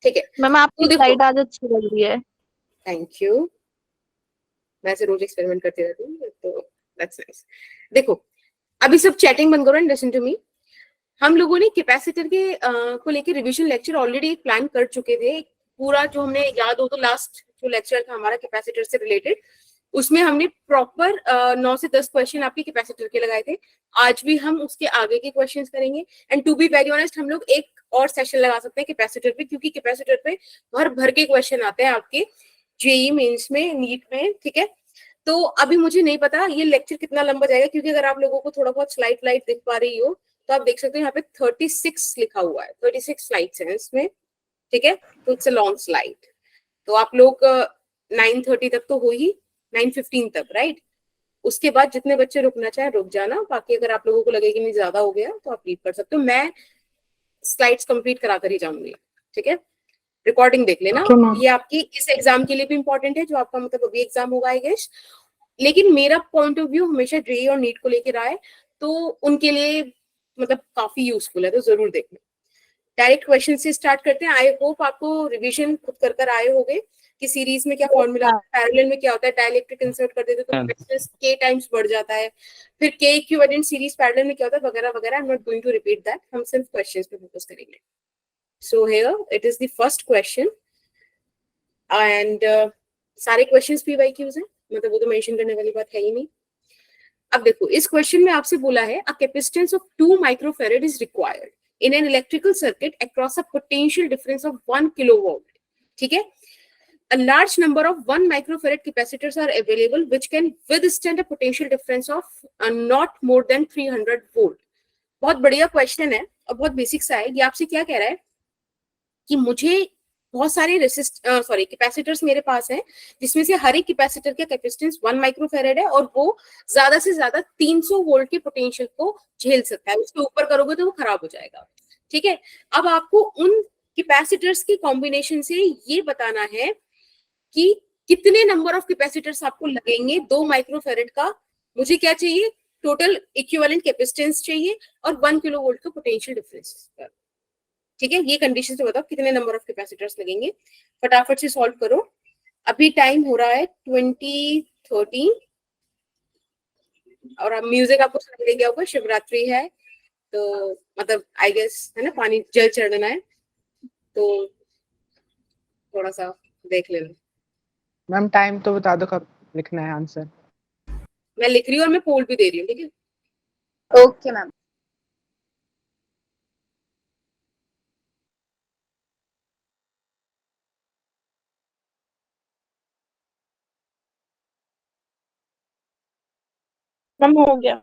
ठीक है मैम आपकी स्लाइड आज अच्छी लग रही है। थैंक यू, मैं ऐसे रोज एक्सपेरिमेंट करती रहती हूँ तो दैट्स नाइस। देखो अभी सब चैटिंग बंद करो एंड लिसन टू मी। हम लोगों ने कैपेसिटर के को लेकर रिवीजन लेक्चर ऑलरेडी प्लान कर चुके थे। पूरा जो हमने याद हो तो लास्ट जो लेक्चर था हमारा कैपेसिटर से रिलेटेड, उसमें हमने प्रॉपर 9 से 10 क्वेश्चन आपके कैपेसिटर के लगाए थे। आज भी हम उसके आगे के क्वेश्चंस करेंगे and to be very honest हम लोग एक और सेशन लगा सकते हैं कैपेसिटर पे, क्योंकि कैपेसिटर पे भर भर के क्वेश्चन आते हैं आपके जेईई मेंस में, नीट में। ठीक है, तो अभी मुझे नहीं पता ये लेक्चर कितना लंबा जाएगा, क्योंकि अगर आप लोगों को थोड़ा बहुत स्लाइड लाइट दिख पा रही हो तो आप देख सकते हो यहाँ पे 36 लिखा हुआ है, 36 स्लाइड्स हैं इसमें। ठीक है, तो इट्स अ लॉन्ग स्लाइड। तो आप लोग 9:30 तक तो हो ही, 9:15 तक, राइट? उसके बाद जितने बच्चे रुकना चाहे रुक जाना, बाकी अगर आप लोगों को लगे कि नहीं ज्यादा हो गया तो आप लीव कर सकते हो। मैं स्लाइड्स कंप्लीट करा कर ही जाऊंगी। ठीक है, रिकॉर्डिंग देख लेना। ये आपकी इस एग्जाम के लिए भी इंपॉर्टेंट है, जो आपका मतलब अभी एग्जाम होगा आई गेस। लेकिन मेरा पॉइंट ऑफ व्यू हमेशा जेईई और नीट को लेकर आए तो उनके लिए मतलब काफी यूजफुल है, तो जरूर देखना। डायरेक्ट क्वेश्चन से स्टार्ट करते हैं। आई होप आपको रिवीजन खुद कर आए होंगे कि सीरीज में क्या फॉर्मूला होता है, पैरेलल में क्या होता है, डायलेक्ट्रिक इंसर्ट कर देते तो रेजिस्टेंस के टाइम्स बढ़ जाता है, फिर के इक्विवेलेंट सीरीज पैरेलल में क्या होता है वगैरह वगैरह। I am not going to repeat that, हम सिर्फ क्वेश्चंस पे फोकस करेंगे। So here it is the first question and सारे क्वेश्चंस पीवाईक्यूज हैं, मतलब वो तो मेंशन करने वाली बात है ही नहीं। अब देखो इस क्वेश्चन में आपसे बोला है a capacitance of 2 microfarad is required in an electrical circuit across a potential difference of 1 kilovolt. ठीक है, a large number of 1 microfarad capacitors are available which can withstand a potential difference of not more than 300 volt. बहुत बढ़िया question है और बहुत basic सा है। ये आपसे क्या कह रहा है कि मुझे बहुत सारे कैपेसिटर्स मेरे पास हैं, जिसमें से हर एक कैपेसिटर का कैपेसिटेंस 1 माइक्रोफैराड है और वो ज्यादा से ज्यादा 300 वोल्ट के पोटेंशियल को झेल सकता है। उसके ऊपर करोगे तो वो खराब हो जाएगा। ठीक है, अब आपको उन कैपेसिटर्स की कॉम्बिनेशन से ये बताना है कि कितने नंबर ऑफ कैपेसिटर्स आपको लगेंगे 2 माइक्रोफैराड का। मुझे क्या चाहिए, टोटल इक्विवेलेंट कैपेसिटेंस चाहिए और 1 किलो वोल्ट का पोटेंशियल डिफरेंस। ठीक है, ये कंडीशन से बताओ कितने नंबर ऑफ कैपेसिटर्स लगेंगे। फटाफट से सॉल्व करो, अभी टाइम हो रहा है 20:30 और अब म्यूजिक आपको सुनाई दे गया होगा, शिवरात्रि है तो मतलब आई गेस है ना, पानी जल चढ़ना है तो थोड़ा सा देख लेना। मैम टाइम तो बता दो कब लिखना है आंसर। मैं लिख रही हूँ और मैं पोल भी दे रही हूँ। ठीक है, ओके मैम। मैम हो गया।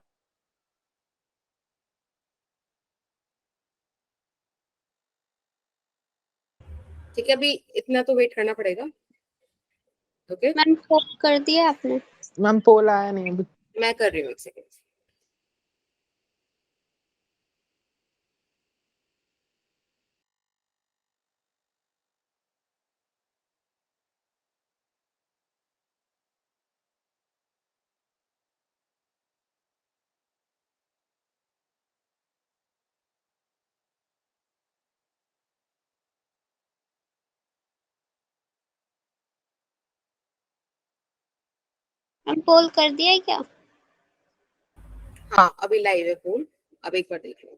ठीक है, अभी इतना तो वेट करना पड़ेगा। ओके मैम पोल कर दिया आपने? मैम पोल आया नहीं अभी। मैं कर रही हूँ, एक सेकेंड। मैम पोल कर दिया है क्या? हाँ अभी लाइव है पोल, अब एक बार देख लो।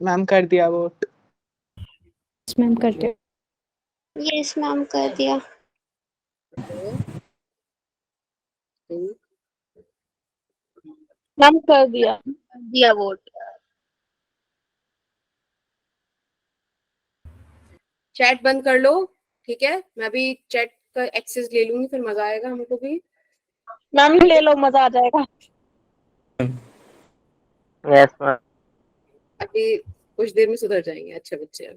मैम कर दिया वोट। मैम कर दिया। यस मैम कर दिया। मैम कर दिया वोट। चैट बंद कर लो। ठीक है, मैं भी चैट का एक्सेस ले लूंगी, फिर मजा आएगा हमको भी। मैम ले लो, मजा आ जाएगा। Yes ma'am. अभी कुछ देर में सुधर जाएंगे अच्छे बच्चे।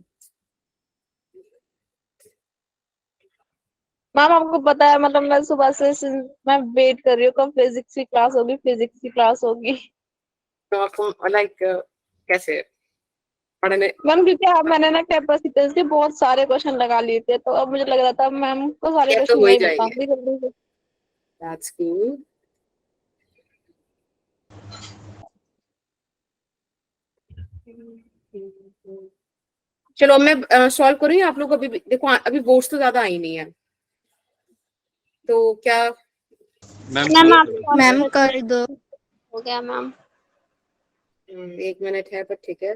मैम आपको पता है मतलब मैं सुबह से मैं वेट कर रही हूँ कब फिजिक्स की क्लास होगी, फिजिक्स की क्लास होगी। तो आपको लाइक कैसे पढ़ने? मैम क्योंकि मैंने ना कैपेसिटेंस के बहुत सारे क्वेश्चन लगा लिए थे, तो अब मुझे लग रहा था मैम को सारे ये तो क्वेश्चन हो ही नहीं जाएंगे। बताऊंगी जल्दी से। That's cool. चलो अब मैं सॉल्व करूँ या आप लोग अभी देखो अभी वोट्स तो ज्यादा आई नहीं है, तो क्या मैम आप मैम कर दो। हो गया मैम। 1 मिनट है पर ठीक है।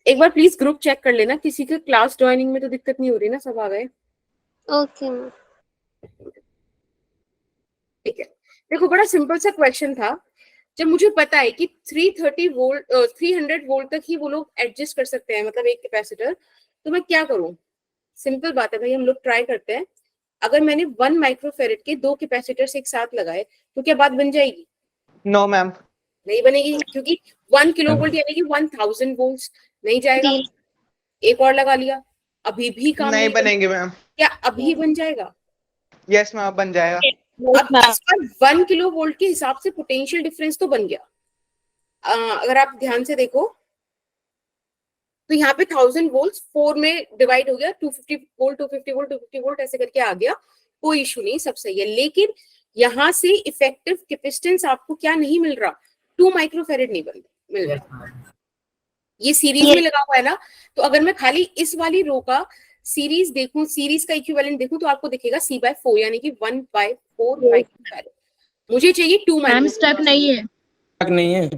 एक बार प्लीज ग्रुप चेक कर लेना, किसी के क्लास ज्वाइनिंग में तो दिक्कत नहीं हो रही ना, सब आ गए? Okay ma'am. ठीक है, देखो बड़ा सिंपल सा क्वेश्चन था। जब मुझे पता है कि 330 वोल्ट 300 वोल्ट तक ही वो लोग एडजस्ट कर सकते हैं, मतलब एक कैपेसिटर, तो मैं क्या करूं? सिंपल बात है भाई, हम लोग ट्राई करते हैं। अगर मैंने 1 माइक्रोफेरेड के 2 कैपेसिटर्स एक साथ लगाए तो क्या बात बन जाएगी? No ma'am. नहीं बनेगी, क्योंकि 1 किलो वोल्ट यानी कि 1000 वोल्ट नहीं जाएगा। जी एक और लगा लिया, अभी भी काम नहीं नहीं बनेगा। बनेंगे मैम। क्या अभी बन जाएगा? यस मैम, बन जाएगा। अब इस पर 1 किलो वोल्ट के हिसाब से पोटेंशियल डिफरेंस तो बन गया। अगर आप ध्यान से देखो तो यहाँ पे 1000 वोल्ट 4 में डिवाइड हो गया, 250 वोल्ट 250 वोल्ट 250 वोल्ट ऐसे करके आ गया, कोई इशू नहीं, सब सही है। लेकिन यहाँ से इफेक्टिव कैपेसिटेंस आपको क्या नहीं मिल रहा? 2 माइक्रोफेरेड नहीं मिल रहा। ये सीरीज में लगा हुआ है ना, तो अगर मैं खाली इस वाली रो का सीरीज देखूं, सीरीज का इक्विवेलेंट देखूं, तो आपको दिखेगा C/4 यानी कि 1/4 माइक्रोफेरेड। मुझे चाहिए 2 मैम स्टक नहीं है। नहीं है।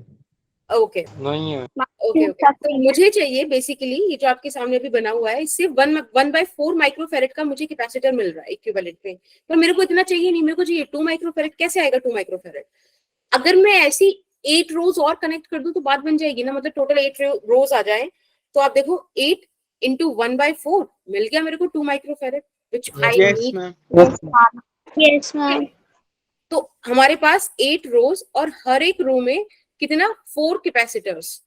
ओके नहीं है। ओके ओके, तो मुझे चाहिए बेसिकली ये जो आपके सामने अभी बना हुआ है, इससे 1/4 माइक्रोफेरेड का मुझे कैपेसिटर मिल रहा है इक्विवेलेंट में, पर मेरे को इतना चाहिए नहीं, मेरे को चाहिए 2 माइक्रोफेरेड। कैसे आएगा 2 माइक्रोफेरेड? अगर मैं ऐसी 8 रोज और कनेक्ट कर दूं तो बात बन जाएगी ना, मतलब टोटल 8 रोज आ जाए, तो आप देखो 8 इंटू 1/4 मिल गया मेरे को 2 microfarad, which I yes need. Ma'am. Yes ma'am. तो हमारे पास 8 रोज और हर एक रो में कितना? 4 कैपेसिटर्स।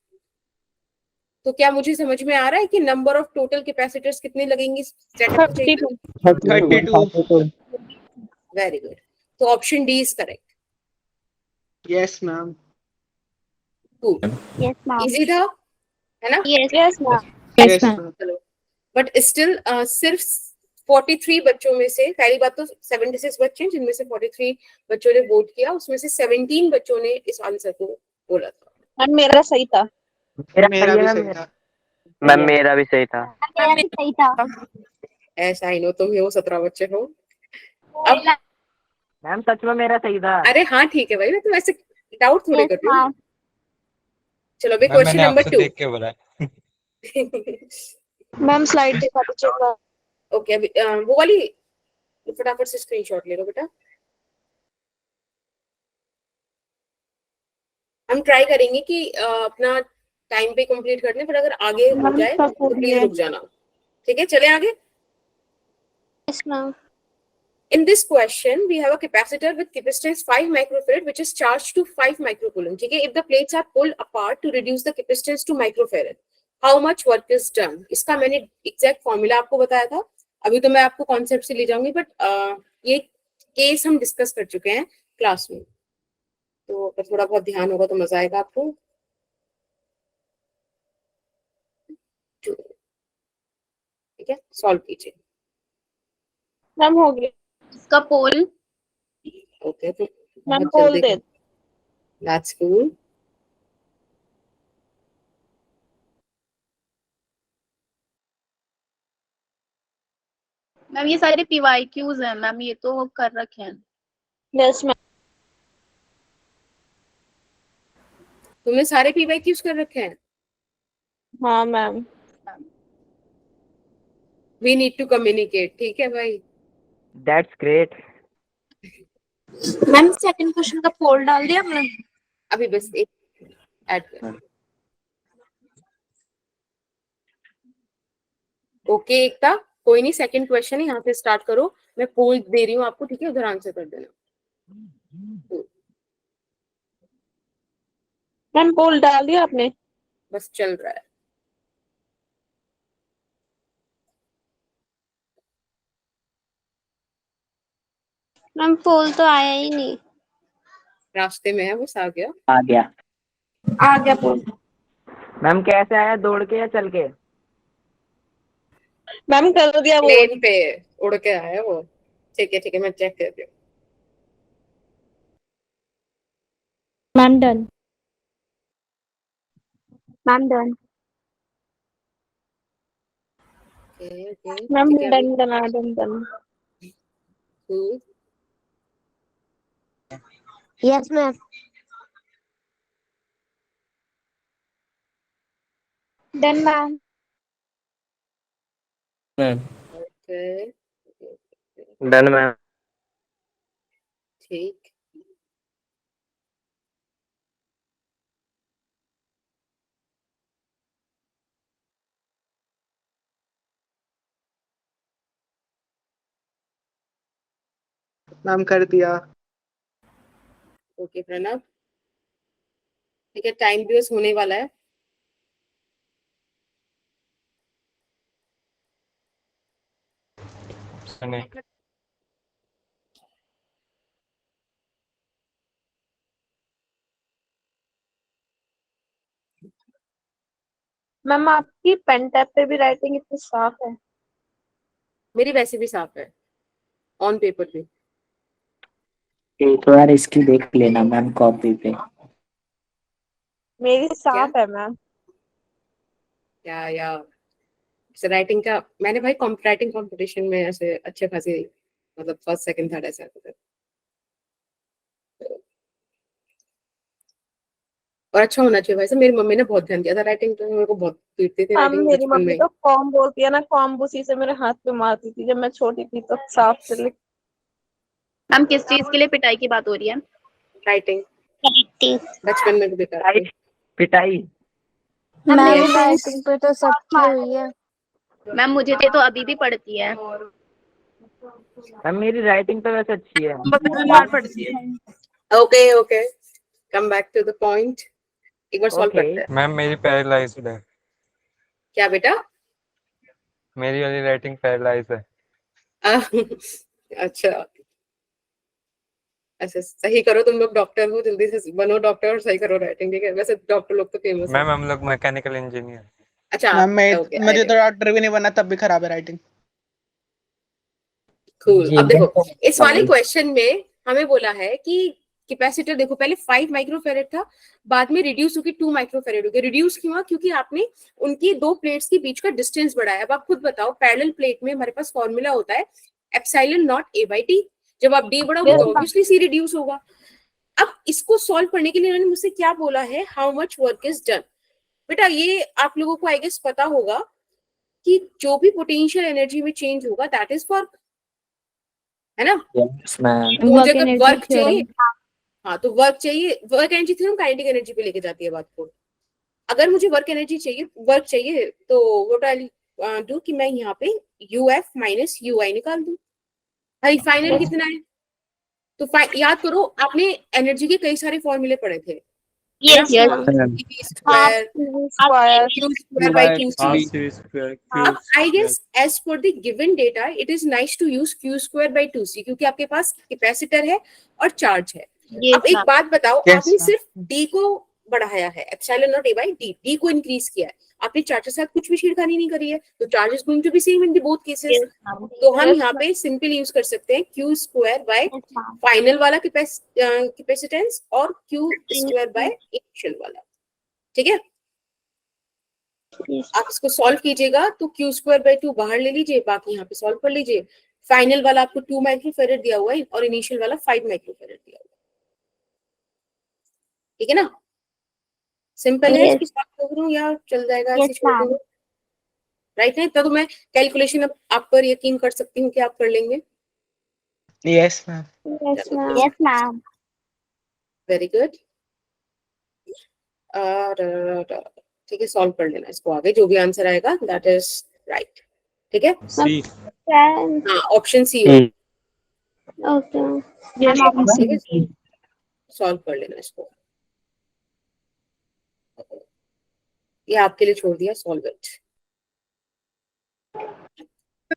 तो क्या मुझे समझ में आ रहा है कि नंबर ऑफ टोटल कैपेसिटर्स कितने लगेंगे सेटअप चाहिए? 32। वेरी गुड, तो option D is correct. Yes ma'am. Yes ma'am. Easy था, है ना? Yes ma'am. Yes ma'am. चलो, बट स्टिल सिर्फ 43 बच्चों में से, पहली बात तो 76 बच्चे हैं जिनमें से 43 बच्चों ने वोट किया, उसमें से 17 बच्चों ने इस आंसर को बोला था। मैम मेरा सही था। मेरा भी सही था। मैम मेरा भी सही था। मेरा भी सही था। ऐसा ही नो, तुम ही हो 17 बच्चे हो। अब मैम सच में मेरा सही था। अरे हाँ ठीक है भाई, मैं तो ऐसे डाउट थोड़े यस कर रही हूँ। मैम। चलो अभी क्वेश्चन नंबर 2। देख के बोला। मैम स्लाइड दिखा दीजिएगा। ओके, अभी वो वाली फटाफट से स्क्रीनशॉट ले लो बेटा। हम ट्राई करेंगे कि अपना टाइम पे कंप्लीट करने, पर अगर आगे हो जाए तो प्लीज रुक जाना। ठीक है, चले आगे। Yes ma'am. In this question, we have a capacitor with capacitance 5 microfarad, which is charged to 5 microcoulomb. ठीक है, if the plates are pulled apart to reduce the capacitance to microfarad, how much work is done? इसका मैंने exact formula आपको बताया था, अभी तो मैं आपको कॉन्सेप्ट से ले जाऊंगी, बट ये केस हम डिस्कस कर चुके हैं क्लास में, तो अगर थोड़ा बहुत ध्यान होगा तो मजा आएगा आपको। ठीक है, सॉल्व कीजिए। मैम हो गया। इसका पोल ओके, तो मैम बहुत पोल जल्दी, दे। That's cool. मैम ये सारे PYQs हैं मैम, ये तो कर रखे हैं। Yes ma'am. तुमने सारे PYQs कर रखे हैं? हाँ ma'am. We need to communicate, ठीक है भाई। That's great. Ma'am second question का पोल डाल दिया हमने। अभी बस एक ऐड कर। ओके एकता, कोई नहीं, सेकंड क्वेश्चन है, यहाँ से स्टार्ट करो, मैं पोल दे रही हूँ आपको, ठीक है, उधर आंसर कर देना। मैम पोल डाल दिया आपने? बस चल रहा है। मैम पोल तो आया ही नहीं। रास्ते में है, बस आ गया। आ गया। आ गया पोल। मैम कैसे आया, दौड़ के या चल के? मैम कर दिया वो। प्लेन पे उड़ के आया वो। ठीक है, मैं चेक कर रही हूँ। Ma'am done. Ma'am done. Okay ma'am ठीक है अभी done. cool. Yes ma'am. Done ma'am. Ma'am Okay. Done ma'am. ठीक मैम कर दिया। ओके प्रणव ठीक है टाइम भी बस होने वाला है मैम आपकी पेन टैब पे भी राइटिंग इतनी साफ है। मेरी वैसे भी साफ है ऑन पेपर भी एक बार इसकी देख लेना मैम कॉपी पे। मेरी क्या साफ है मैम। या राइटिंग का मैंने भाई राइटिंग कंपटीशन में ऐसे अच्छे खासे मतलब फर्स्ट सेकंड थर्ड ऐसे आते थे और अच्छा होना चाहिए भाई साहब मेरी मम्मी ने बहुत ध्यान दिया था राइटिंग तो मेरे को बहुत पीटते थे मैम राइटिंग मेरी बचपन मम्मी में तो कॉम बोलती है ना, कॉम उसी से मेरे हाथ पे मारती थी जब मैं छोटी थी, तो साफ से लिख। मैम किस चीज के लिए पिटाई की बात हो रही है? राइटिंग बचपन में भी बेकार पिटाई थी पिटाई। Ma'am Yes. मेरी राइटिंग पे तो सबकी हुई है। मैम मुझे तो अभी भी पड़ती है। मैम मेरी राइटिंग तो वैसे अच्छी है। मार पड़ती है। Okay come back to the point एक बार सॉल्व ओके करते हैं मैम मेरी पैरालाइज्ड है। क्या बेटा मेरी वाली राइटिंग पैरालाइज्ड है। अच्छा अच्छा सही करो तुम लोग डॉक्टर हो जल्दी से बनो डॉक्टर और सही करो राइटिंग ठीक है वैसे डॉक्टर लोग तो फेमस है मैम हम लोग मैकेनिकल इंजीनियर। अच्छा मैम मैं ओके मुझे तो डॉक्टर भी नहीं बनना तब भी खराब है राइटिंग। कूल ये अब देखो देखो इस वाले क्वेश्चन में हमें बोला है कि कैपेसिटर देखो पहले 5 माइक्रोफेरेड था बाद में रिड्यूस होकर 2 माइक्रोफेरेड हो गया रिड्यूस क्यों हुआ क्योंकि आपने उनकी दो प्लेट्स के बीच का डिस्टेंस बढ़ाया अब आप खुद बताओ पैरेलल प्लेट में हमारे पास फॉर्मूला होता है एप्सिलॉन नॉट a/d जब आप d बढ़ाओगे तो ऑब्वियसली c रिड्यूस होगा अब इसको सॉल्व करने के लिए इन्होंने मुझसे क्या बोला है how much work is done बेटा ये आप लोगों को आई गेस पता होगा कि जो भी पोटेंशियल एनर्जी में चेंज होगा दैट इज वर्क है ना यस मैम। तो मुझे अगर वर्क चाहिए हाँ तो वर्क चाहिए work energy theorem kinetic energy पे लेके जाती है बात को अगर मुझे वर्क एनर्जी चाहिए वर्क चाहिए तो व्हाट आई डू कि मैं यहाँ पे यूएफ माइनस यूआई निकाल दूं भाई फाइनल कितना है तो याद करो आपने एनर्जी के कई सारे फॉर्मूले पढ़े थे yes square square q square by 2c half अब I guess as per the given data it is nice to use q square by 2c क्योंकि आपके पास कैपेसिटर है और चार्ज है अब एक बात बताओ Yes, आपने ma'am. सिर्फ d को बढ़ाया है epsilon not a by d को इंक्रीज किया है आपने चार्ज के साथ कुछ भी छेड़खानी नहीं करी है तो charge is going to be same in the both cases तो हम यहाँ पे सिंपल यूज कर सकते हैं q स्क्वायर बाय फाइनल वाला कैपेसिटेंस और q स्क्वायर बाय इनिशियल वाला ठीक है आप इसको सॉल्व कीजिएगा तो q स्क्वायर बाय 2 बाहर ले लीजिए बाकी यहाँ पे सॉल्व कर लीजिए फाइनल वाला आपको 2 माइक्रोफेरेड दिया हुआ है और इनिशियल वाला 5 माइक्रोफेरेड दिया हुआ है ठीक है ना सिंपल है इसकी सॉल्व करूं या चल जाएगा ऐसे छोड़ दूं राइट है तो मैं कैलकुलेशन अब आप पर यकीन कर सकती हूँ कि आप कर लेंगे yes ma'am. Yes ma'am. Very good ठीक है सॉल्व कर लेना इसको आगे जो भी आंसर आएगा दैट इज राइट ठीक है सी हाँ ऑप्शन सी ओके। सॉल्व कर लेना इसको ये आपके लिए छोड़ दिया सॉल्व इट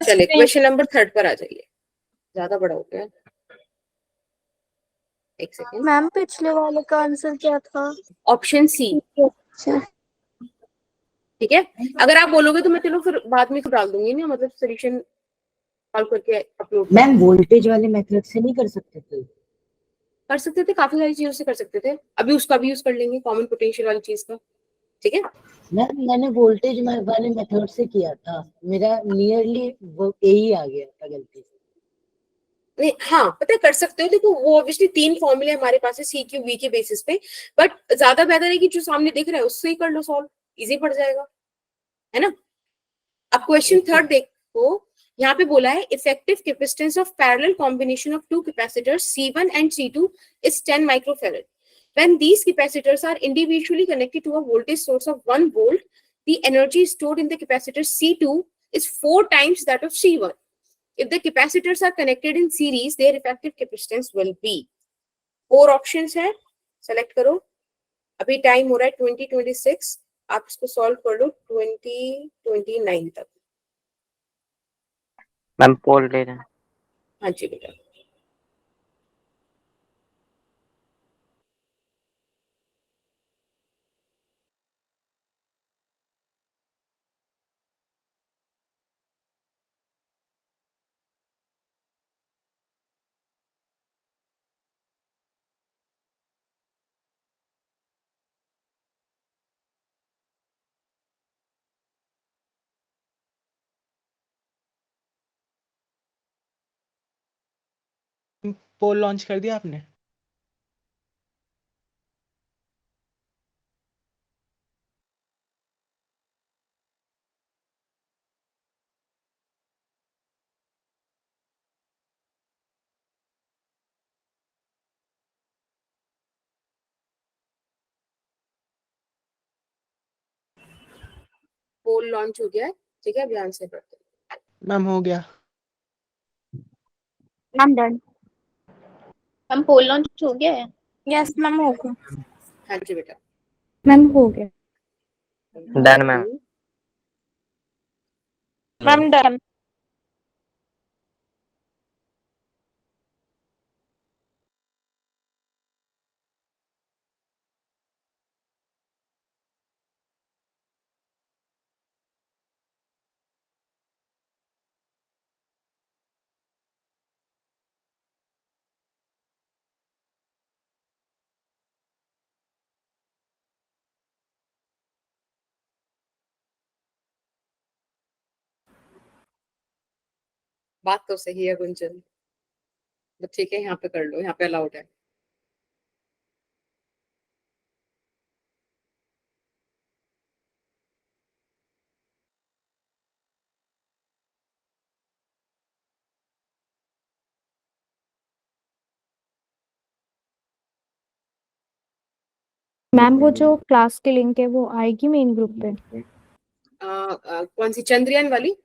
चलिए क्वेश्चन नंबर 3 पर आ जाइए ज्यादा बड़ा हो गया एक सेकेंड मैम पिछले वाले का आंसर क्या था? ऑप्शन सी अच्छा ठीक है अगर आप बोलोगे तो मैं चलो फिर बाद में डाल दूंगी ना मतलब सॉल्यूशन सॉल्व करके अपलोड मैम वोल्टेज वाले मेथड से नहीं कर सकते थे? कर सकते थे काफी सारी चीजों से कर सकते थे अभी उसका भी यूज कर लेंगे कॉमन पोटेंशियल वाली चीज का ठीक है। मैम मैंने वोल्टेज वाले मेथड से किया था, मेरा नियरली वो यही आ गया था गलती से। नहीं हाँ पता है कर सकते हो। देखो वो ऑब्वियसली 3 फॉर्मूले हमारे पास है सी क्यू वी के बेसिस पे, बट ज्यादा बेहतर है कि जो सामने दिख रहा है उससे ही कर लो सॉल्व, इजी पड़ जाएगा, है ना। अब क्वेश्चन थर्ड देखो, यहाँ पे बोला है effective capacitance of parallel combination of two capacitors C1 and C2 is 10 microfarad. When these capacitors are individually connected to a voltage source of 1 volt, the energy stored in the capacitor C2 is 4 times that of C1. If the capacitors are connected in series, their effective capacitance will be. 4 options है, select करो। अभी time हो रहा है 2026, आप इसको solve कर लो 2029 तक। मैम पोल ले रहे हैं। हाँ जी बेटा। पोल लॉन्च कर दिया आपने? पोल लॉन्च हो गया है, ठीक है। अभी आंसर करते हैं। मैम हो गया। I'm done. हम पोल लॉन्च हो गया है। Yes, मैम हो गया। हाँ जी बेटा। मैम हो गया। Done ma'am. Ma'am done. बात तो सही है गुंजन, तो ठीक है यहाँ पे कर लो, यहाँ पे अलाउड है। मैम वो जो क्लास की लिंक है वो आएगी मेन ग्रुप पे? कौन सी चंद्रयान वाली?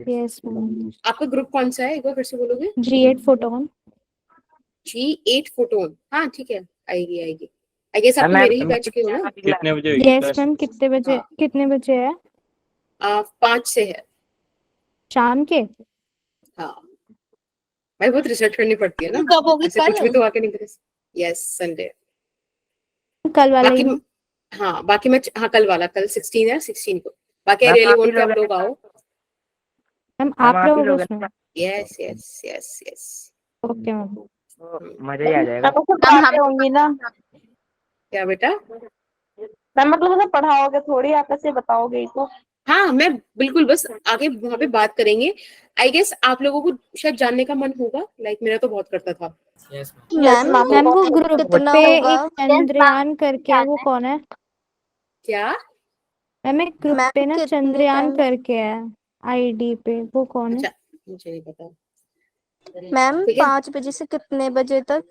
Yes ma'am. आपका ग्रुप कौन सा है, एक बार फिर से बोलोगे? G8 photon. G8 फोटोन, हाँ ठीक है, आएगी आएगी। आई गेस आप तो मेरे ही बैच के हो ना? कितने बजे यस मैम। कितने बजे? हाँ। कितने बजे है? 5 से है। शाम के? हाँ भाई बहुत रिसर्च करनी पड़ती है ना, कब होगी? ऐसे कुछ भी तो आके नहीं करे। Yes Sunday. कल वाला बाकी ही? हाँ बाकी मैं हाँ कल वाला, कल 16 है, 16 को। बाकी मैम, रियली आप ही वांट के आप लोग लोग आओ। मैम मैम, आप आप ही लोग लोग उसमें? Yes yes yes yes. Okay ma'am. मजा ही आ जाएगा। तो कुछ बातें होंगी ना क्या बेटा? मैम, मतलब उसे पढ़ाओगे थोड़ी, आप ऐसे बताओगे ही तो। हाँ मैं बिल्कुल, बस आगे वहां पे बात करेंगे। आई गेस आप लोगों को शायद जानने का मन होगा, लाइक मेरा तो बहुत करता था। मैम मैम वो ग्रुप कितना पे होगा? एक चंद्रयान करके है, वो कौन है? क्या? मैम एक ग्रुप पे ना चंद्रयान करके है आईडी पे, वो कौन है? अच्छा मुझे नहीं पता। मैम ठीक है 5 बजे से कितने बजे तक?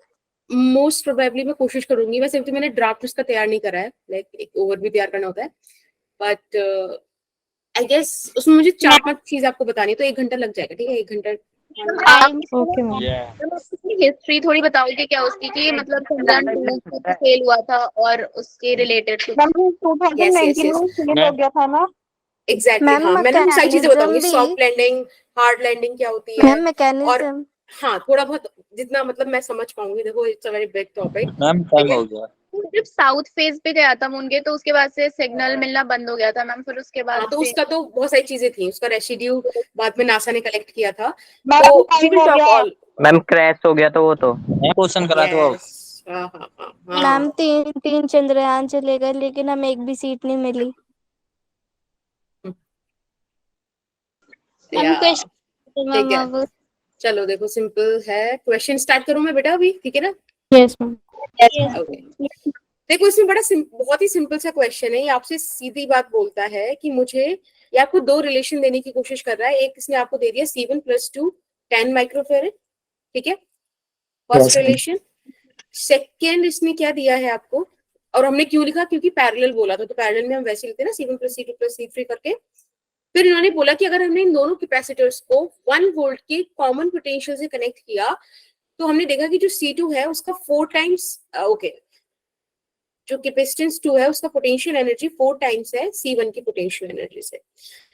मोस्ट प्रोबेबली मैं कोशिश करूंगी, वैसे तो मैंने ड्राफ्ट उसका तैयार नहीं करा है, लाइक एक ओवरव्यू तैयार करना होता है, बट आई गेस उसमें मुझे 4-5 चीज आपको बतानी है, तो 1 घंटा लग जाएगा। ठीक है 1 घंटा। Okay ma'am. हिस्ट्री थोड़ी बताओगे क्या उसकी, कि मतलब चंद्रयान 2 फेल हुआ था और उसके रिलेटेड कुछ? मैम 2019 में फेल हो गया था ना। एग्जैक्टली मैम, हाँ मैंने वो सारी चीजें बताऊंगी, mechanism soft landing, hard landing क्या होती है, मैम और मैकेनिज्म। हाँ थोड़ा बहुत जितना मतलब मैं समझ पाऊंगी। देखो it's a very big topic. Ma'am time हो गया। जब साउथ फेज पे गया था मुनगे, तो उसके बाद से सिग्नल मिलना बंद हो गया था मैम, फिर उसके बाद हाँ तो से उसका तो बहुत सारी चीजें थी, उसका रेसिड्यू बाद में नासा ने कलेक्ट किया था, मैम तो टाइम we will हो talk गया। all। मैम क्रैश हो गया तो वो तो क्वेश्चन करा तो Yes, हाँ हाँ हाँ मैम हाँ 3 चंद्रयान चले गए लेकिन हमें एक भी सीट नहीं मिली। मैम या क्वेश्चन ठीक मैम है, अब चलो देखो सिंपल है क्वेश्चन। स्टार्ट करूं मैं बेटा अभी, ठीक है ना? Yes ma'am. ओके, देखो इसमें बहुत ही सिंपल सा क्वेश्चन है। ये आपसे सीधी बात बोलता है कि मुझे, ये आपको दो रिलेशन देने की कोशिश कर रहा है। एक इसने आपको दे दिया C1+2 10 माइक्रोफेरेड, ठीक है, फर्स्ट रिलेशन। सेकेंड इसने क्या दिया है आपको, और हमने क्यों लिखा, क्योंकि पैरेलल बोला था, तो पैरेलल में हम वैसे लिखते हैं ना, C1+C2+C3 करके। फिर इन्होंने बोला कि अगर हमने इन दोनों कैपेसिटर्स को 1 वोल्ट के कॉमन पोटेंशियल से कनेक्ट किया, तो हमने देखा कि जो C2 है उसका 4 टाइम्स, ओके, जो कैपेसिटेंस 2 है उसका पोटेंशियल एनर्जी 4 टाइम्स है C1 की पोटेंशियल एनर्जी से।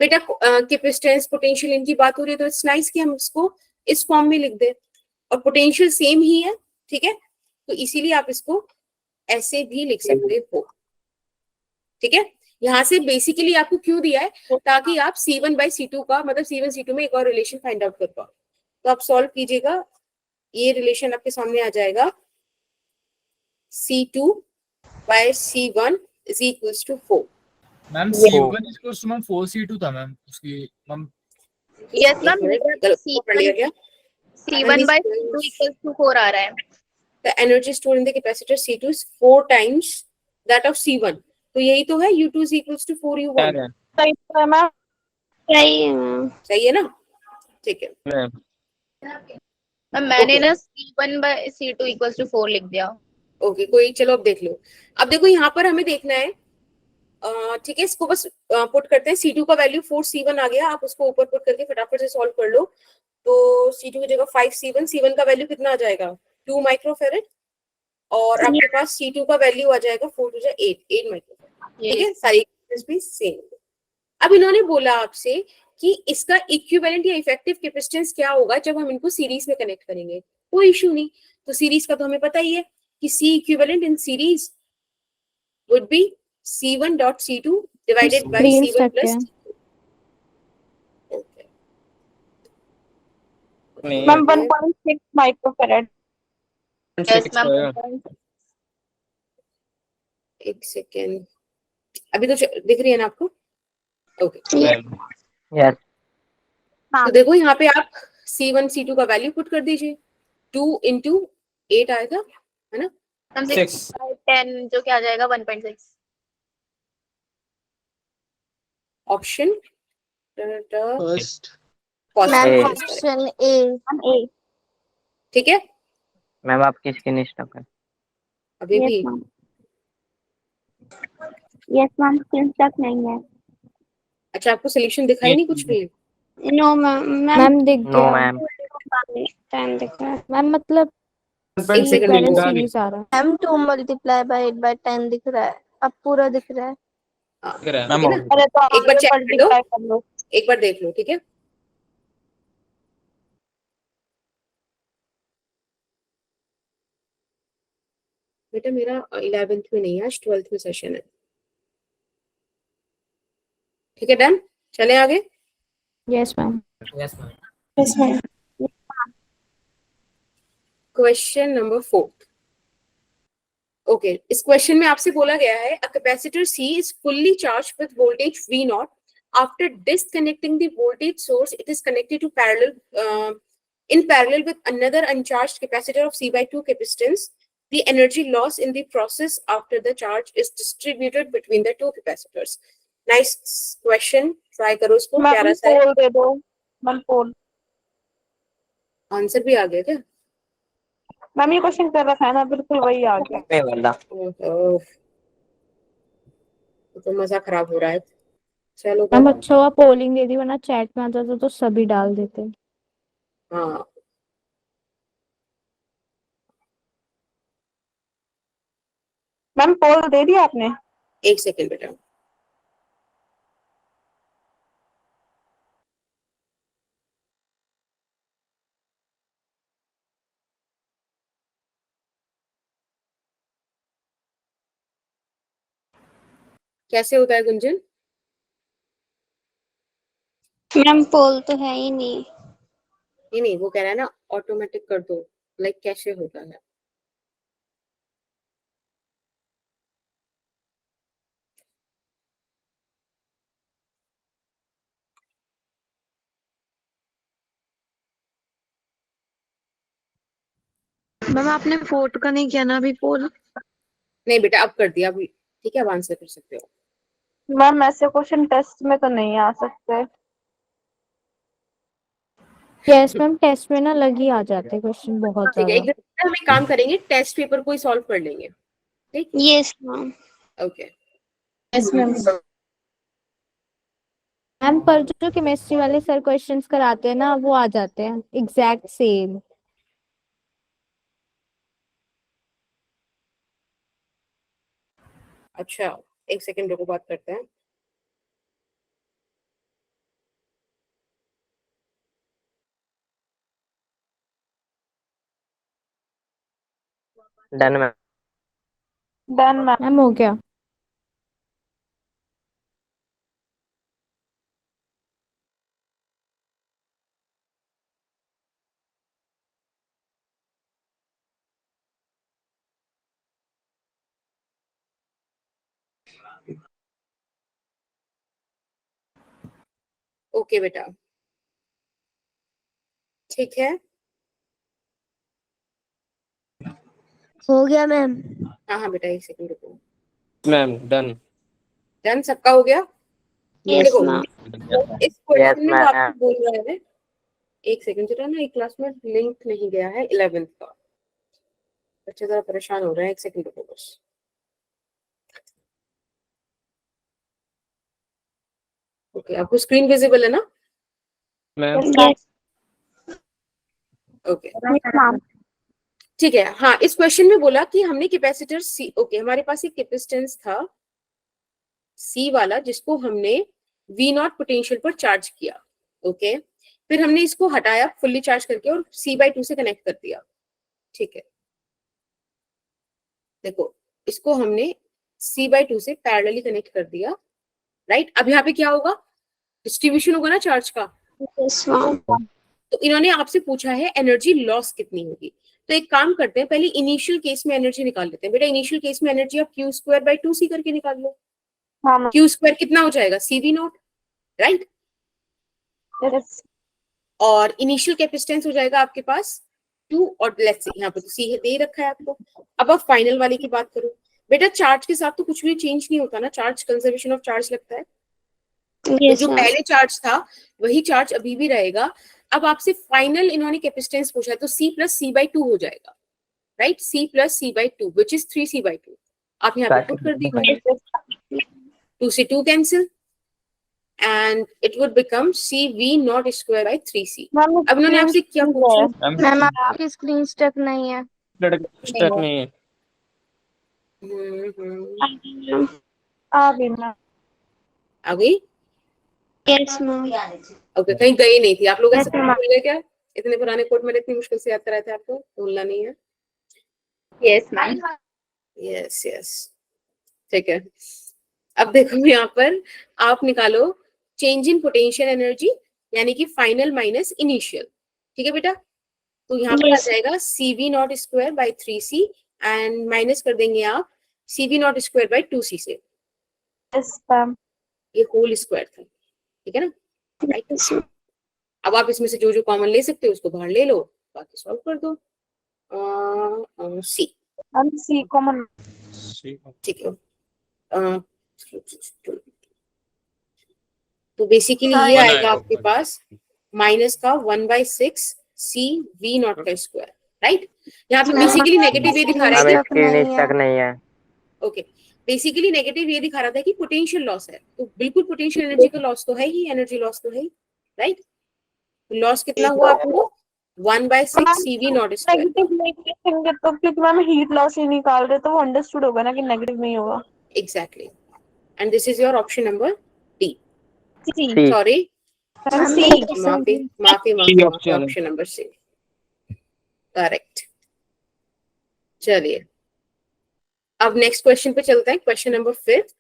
बेटा कैपेसिटेंस पोटेंशियल इनकी बात हो रही है, तो इट्स नाइस कि हम इसको इस फॉर्म में लिख दें, और पोटेंशियल सेम ही है, ठीक है, तो इसीलिए आप इसको ऐसे भी लिख सकते हो, ठीक है। यहाँ से बेसिकली आपको क्यों दिया है, ताकि आप C1/C2 का मतलब C1 C2 में एक और रिलेशन फाइंड आउट कर पाओ। तो आप सॉल्व कीजिएगा, ये रिलेशन आपके सामने आ जाएगा, C2/C1 is equals to 4। Ma'am C1 equals to ma'am 4C2 था मैम उसकी मैम। यस मैम पढ़ लिया क्या? C1/C2 equals to 4 आ रहा है। The energy stored in the capacitor C2 is 4 times that of C1, तो यही तो है, U2 is equals to 4U1। सही है मैम। सही है मैम। सही है ना? ठीक है, मैम मैंने Okay. ना C1/C2 equals to 4 लिख दिया। ओके कोई, चलो अब देख लो। अब देखो यहाँ पर हमें देखना है, ठीक है, इसको बस पुट करते हैं। C2 का वैल्यू 4C1 आ गया, आप उसको ऊपर पुट करके फटाफट से सॉल्व कर लो। तो C2 की जगह 5C1, C1 का वैल्यू कितना आ जाएगा, 2 माइक्रोफेरेड, और आपके पास C2 का वैल्यू आ जाएगा 4 to 8 माइक्रोफेरेड, ठीक है, सारी इक्वेशंस भी सेम। अब इन्होंने बोला आपसे कि इसका इक्विवेलेंट या इफेक्टिव कैपेसिटेंस क्या होगा जब हम इनको सीरीज में कनेक्ट करेंगे। कोई इशू नहीं, तो सीरीज का तो हमें पता ही है कि C equivalent in series would be C1.C2 divided by screen C1 stuck है। plus Okay. Ma'am 1.6 microfarad. Yes ma'am. एक सेकेंड, अभी तो दिख रही है ना आपको? ओके, यस तो देखो यहाँ पे आप C1 C2 का वैल्यू पुट कर दीजिए, 2 into 8 आएगा, है ना? 6/10 जो क्या आ जाएगा 1.6। Option first ma'am A. Option A. ठीक है, मैम आप किसकी निष्ठा कर? अभी भी यस मैम स्क्रीन स्टक नहीं है। अच्छा, आपको सोल्यूशन दिखाई नहीं कुछ भी? नो मैम दिख नो गया। मैम। टाइम दिख रहा है मैम, मतलब एक सेकंड पहले रुको। सीरीज आ रहा है मैम। 2 × 8/10 दिख रहा है, अब पूरा दिख रहा है। हाँ, ठीक है ठीक है ना? अरे तो एक बार चेक कर लो, मल्टीप्लाई कर लो। एक बार देख लो, ठीक है। बेटा मेरा 11th में नहीं है, आज 12th में सेशन है, ठीक है, डन। चले आगे। Yes ma'am. Question number 4। Okay, इस क्वेश्चन में आपसे बोला गया है a capacitor C is fully charge with voltage V0 after disconnecting the voltage source it is connected to parallel in parallel with another uncharged capacitor of C/2 capacitance. The energy loss in the process after the charge is distributed between the two capacitors. Nice question. Try करो उसको, ma'am प्यारा सा है। पोल दे दो। Ma'am पोल। Answer भी आ गया क्या? Ma'am ये क्वेश्चन कर रखा है ना, बिल्कुल वही आ गया। ए वाला ओहो, तो मजा खराब हो रहा है। चलो मैम अच्छा हुआ पोलिंग दे दी, वरना चैट में आता था तो सभी डाल देते। हाँ, मैम पोल दे दिया आपने? एक सेकेंड बेटा। कैसे होता है गुंजन? मैम पोल तो है ही नहीं। नहीं नहीं, वो कह रहा है ना ऑटोमेटिक कर दो, लाइक कैसे होता है? मैम आपने फोर्थ का नहीं किया ना अभी पोल? नहीं बेटा अब कर दिया अभी, ठीक है अब आंसर कर सकते हो। मैम ऐसे क्वेश्चन टेस्ट में तो नहीं आ सकते। यस मैम, टेस्ट में ना लग ही आ जाते क्वेश्चन बहुत ठीक है, ज्यादा। हम एक काम करेंगे, टेस्ट पेपर को ही सॉल्व कर लेंगे, ठीक? Yes ma'am. Okay yes ma'am. Ma'am पर जो केमिस्ट्री वाले सर क्वेश्चंस कराते हैं ना वो आ जाते हैं एग्जैक्ट सेम। अच्छा एक सेकंड रुको, बात करते हैं। Done ma'am. Done ma'am. Ma'am हो गया। ओके बेटा ठीक है। हो गया मैम। हाँ हाँ बेटा एक सेकंड रुको। Ma'am done. डन सबका हो गया? यस देखो मैम। इस क्वेश्चन में वो मैम। आपको बोल रहा है, एक सेकंड जरा ना, एक क्लास में लिंक नहीं गया है 11th का, बच्चे जरा परेशान हो रहे हैं, एक सेकंड रुको बस। ओके आपको स्क्रीन विजिबल है ना? Ma'am yes okay ma'am. ठीक है। हाँ इस क्वेश्चन में बोला कि हमने कैपेसिटर सी, ओके हमारे पास एक कैपेसिटेंस था सी वाला जिसको हमने वी नॉट पोटेंशियल पर चार्ज किया, ओके फिर हमने इसको हटाया फुल्ली चार्ज करके और C/2 से कनेक्ट कर दिया, ठीक है। देखो इसको हमने C/2 से पैरेलली कनेक्ट कर दिया, राइट। अब यहाँ पे क्या होगा, डिस्ट्रीब्यूशन होगा ना चार्ज का। Yes ma'am. तो इन्होंने आपसे पूछा है एनर्जी लॉस कितनी होगी, तो एक काम करते हैं पहले इनिशियल केस में एनर्जी निकाल लेते हैं। बेटा इनिशियल केस में एनर्जी आप Q²/2C करके निकाल लो। हाँ मैम। Q² कितना हो जाएगा CV0, राइट। यस। और इनिशियल कैपेसिटेंस हो जाएगा आपके पास 2 और लेट्स से यहाँ पे तो C दे ही रखा है आपको। अब आप फाइनल वाले की बात करो, बेटा चार्ज के साथ तो कुछ भी चेंज नहीं होता ना, चार्ज कंजर्वेशन ऑफ चार्ज लगता है। तो यस जो मैम। पहले चार्ज था वही चार्ज अभी भी रहेगा। अब आपसे फाइनल इन्होंने कैपेसिटेंस पूछा है तो C+C/2 हो जाएगा, right. C+C/2 which is 3C/2। आप यहाँ पे पुट कर दीजिए, 2 से 2 cancel and it would become CV0²/3C। अब इन्होंने आपसे क्या पूछा? मैम आपकी स्क्रीन स्टक नहीं है। स्टक नहीं है। आ गई मैम। आ गई? Yes ma'am. ओके कहीं गई नहीं थी आप लोग, ऐसे Yes, ma'am. भूल गए क्या? इतने पुराने कोड मैंने इतनी मुश्किल से याद कराए थे आपको, भूलना नहीं है। Yes ma'am. यस यस ठीक है। अब देखो यहाँ पर आप निकालो चेंज इन पोटेंशियल एनर्जी यानी कि फाइनल माइनस इनिशियल, ठीक है बेटा। तो यहाँ पर आ Yes. जाएगा CV0²/3C एंड माइनस कर देंगे आप CV0²/2C से, यस मैम। ये होल स्क्वायर था, ठीक है ना, राइट। अब आप इसमें से जो जो कॉमन ले सकते हो उसको बाहर ले लो, बाकी सॉल्व कर दो। सी हम सी कॉमन। ठीक है। तो बेसिकली ये आएगा आपके पास माइनस का 1/6 CV0², राइट। यहाँ पे बेसिकली नेगेटिव ये दिखा रहा अब है स्क्रीन स्टक नहीं है। ओके बेसिकली नेगेटिव ये दिखा रहा था कि पोटेंशियल लॉस है, तो बिल्कुल पोटेंशियल एनर्जी का लॉस तो है ही, एनर्जी लॉस तो है ही, राइट। लॉस कितना हुआ आपको 1/6 CV0²। नेगेटिव नहीं लिखेंगे तो क्योंकि मैम हीट लॉस ही निकाल रहे तो वो अंडरस्टूड होगा ना कि नेगेटिव नहीं होगा। Exactly and this is your option number D. C. Sorry C. माफी माफी माफी ऑप्शन नंबर सी करेक्ट। चलिए अब नेक्स्ट क्वेश्चन पे चलते हैं, क्वेश्चन नंबर 5।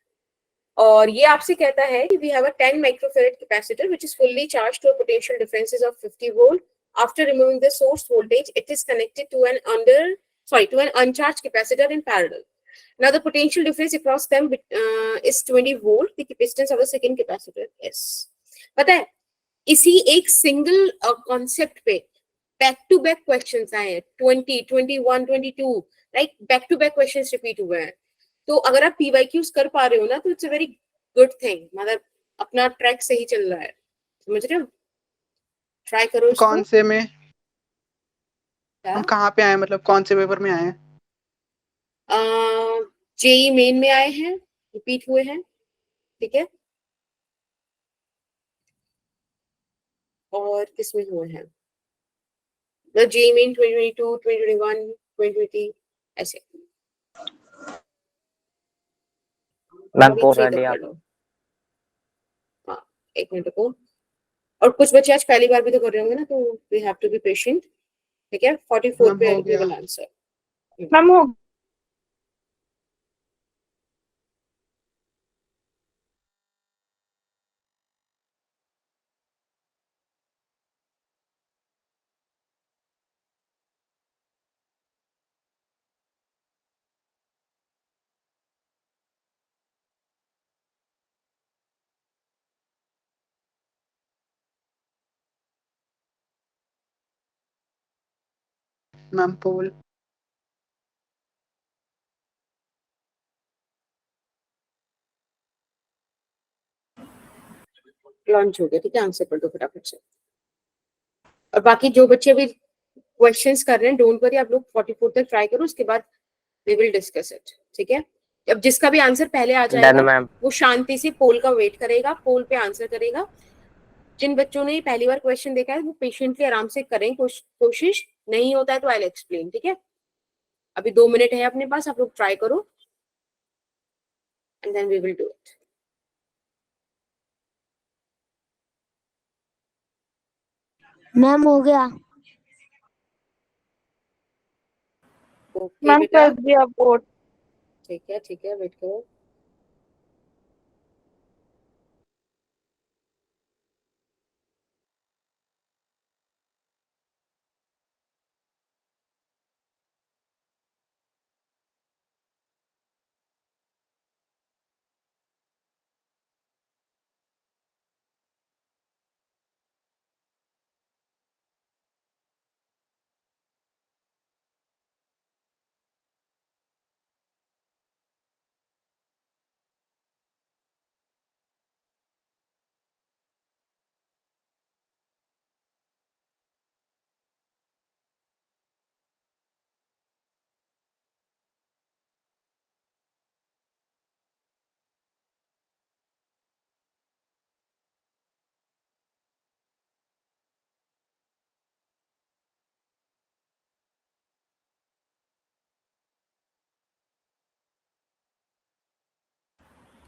और ये आपसे कहता है कि we have a 10 microfarad capacitor which is fully charged to a potential differences of 50 volt. After removing the source voltage it is connected to an uncharged capacitor in parallel. Now the potential difference across them is 20 volt. The capacitance of the second capacitor is, पता है इसी एक single concept पे back to back questions आए हैं, 20, 21, 22, right, back to back questions repeat हुए हैं। तो अगर आप पीवाईक्यूज कर पा रहे हो ना, तो it's a very good thing, मतलब अपना ट्रैक सही चल रहा है, समझ रहे हो? ट्राई करो इसको। कौन से में क्या? हम कहाँ पे आए, मतलब कौन से पेपर में आए हैं? जेई मेन में आए हैं, रिपीट हुए हैं, ठीक है, और किसमें हुए हैं, मतलब जेई मेन 2022, 2021, 2020 ऐसे। मैम अभी को 3 रेडी तक आप कर लो। हाँ, 1 मिनट रुको। और कुछ बच्चे आज पहली बार भी तो कर रहे होंगे ना, तो we have to be patient, ठीक है। 44 मैम पे हो वी गया। Will answer. मैम हो मैम पोल। लॉन्च हो गया, ठीक है, आंसर कर दो फटाफट से। और बाकी जो बच्चे अभी क्वेश्चंस कर रहे हैं, डोंट वरी, आप लोग 44 तक ट्राई करो, उसके बाद वी विल डिस्कस इट, ठीक है। अब जिसका भी आंसर पहले आ डन जाएगा मैम। वो शांति से पोल का वेट करेगा, पोल पे आंसर करेगा। जिन बच्चों ने पहली बार क्वेश्चन देखा है वो पेशेंटली आराम से करें कोशिश, नहीं होता है तो आई विल एक्सप्लेन, ठीक है। अभी 2 मिनट है अपने पास, आप लोग ट्राई करो and then we will do it. Ma'am हो गया। ओके मैम बेटा, कर दिया पोर्ट। ठीक है, वेट करो।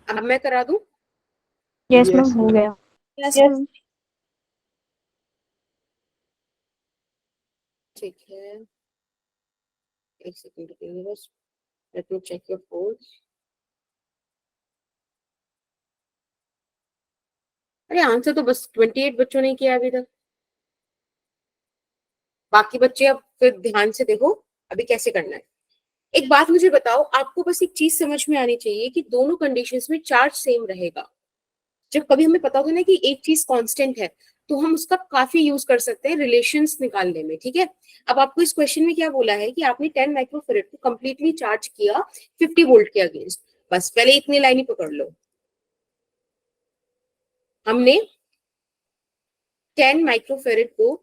अब मैं करा दूं? यस Yes, मैम हो ma'am. गया। Yes yes ma'am. ठीक है, एक सेकंड रुकिए बस, let me check your code. अरे आंसर तो बस 28 बच्चों ने किया अभी तक। बाकी बच्चे अब फिर ध्यान से देखो अभी कैसे करना है। एक बात मुझे बताओ, आपको बस एक चीज समझ में आनी चाहिए कि दोनों कंडीशंस में चार्ज सेम रहेगा। जब कभी हमें पता होता है ना कि एक चीज कांस्टेंट है, तो हम उसका काफी यूज कर सकते हैं रिलेशंस निकालने में, ठीक है। अब आपको इस क्वेश्चन में क्या बोला है कि आपने 10 माइक्रोफेरेड को कंप्लीटली चार्ज किया 50 वोल्ट के अगेंस्ट। बस पहले इतनी लाइन ही पकड़ लो। हमने 10 माइक्रोफेरेड को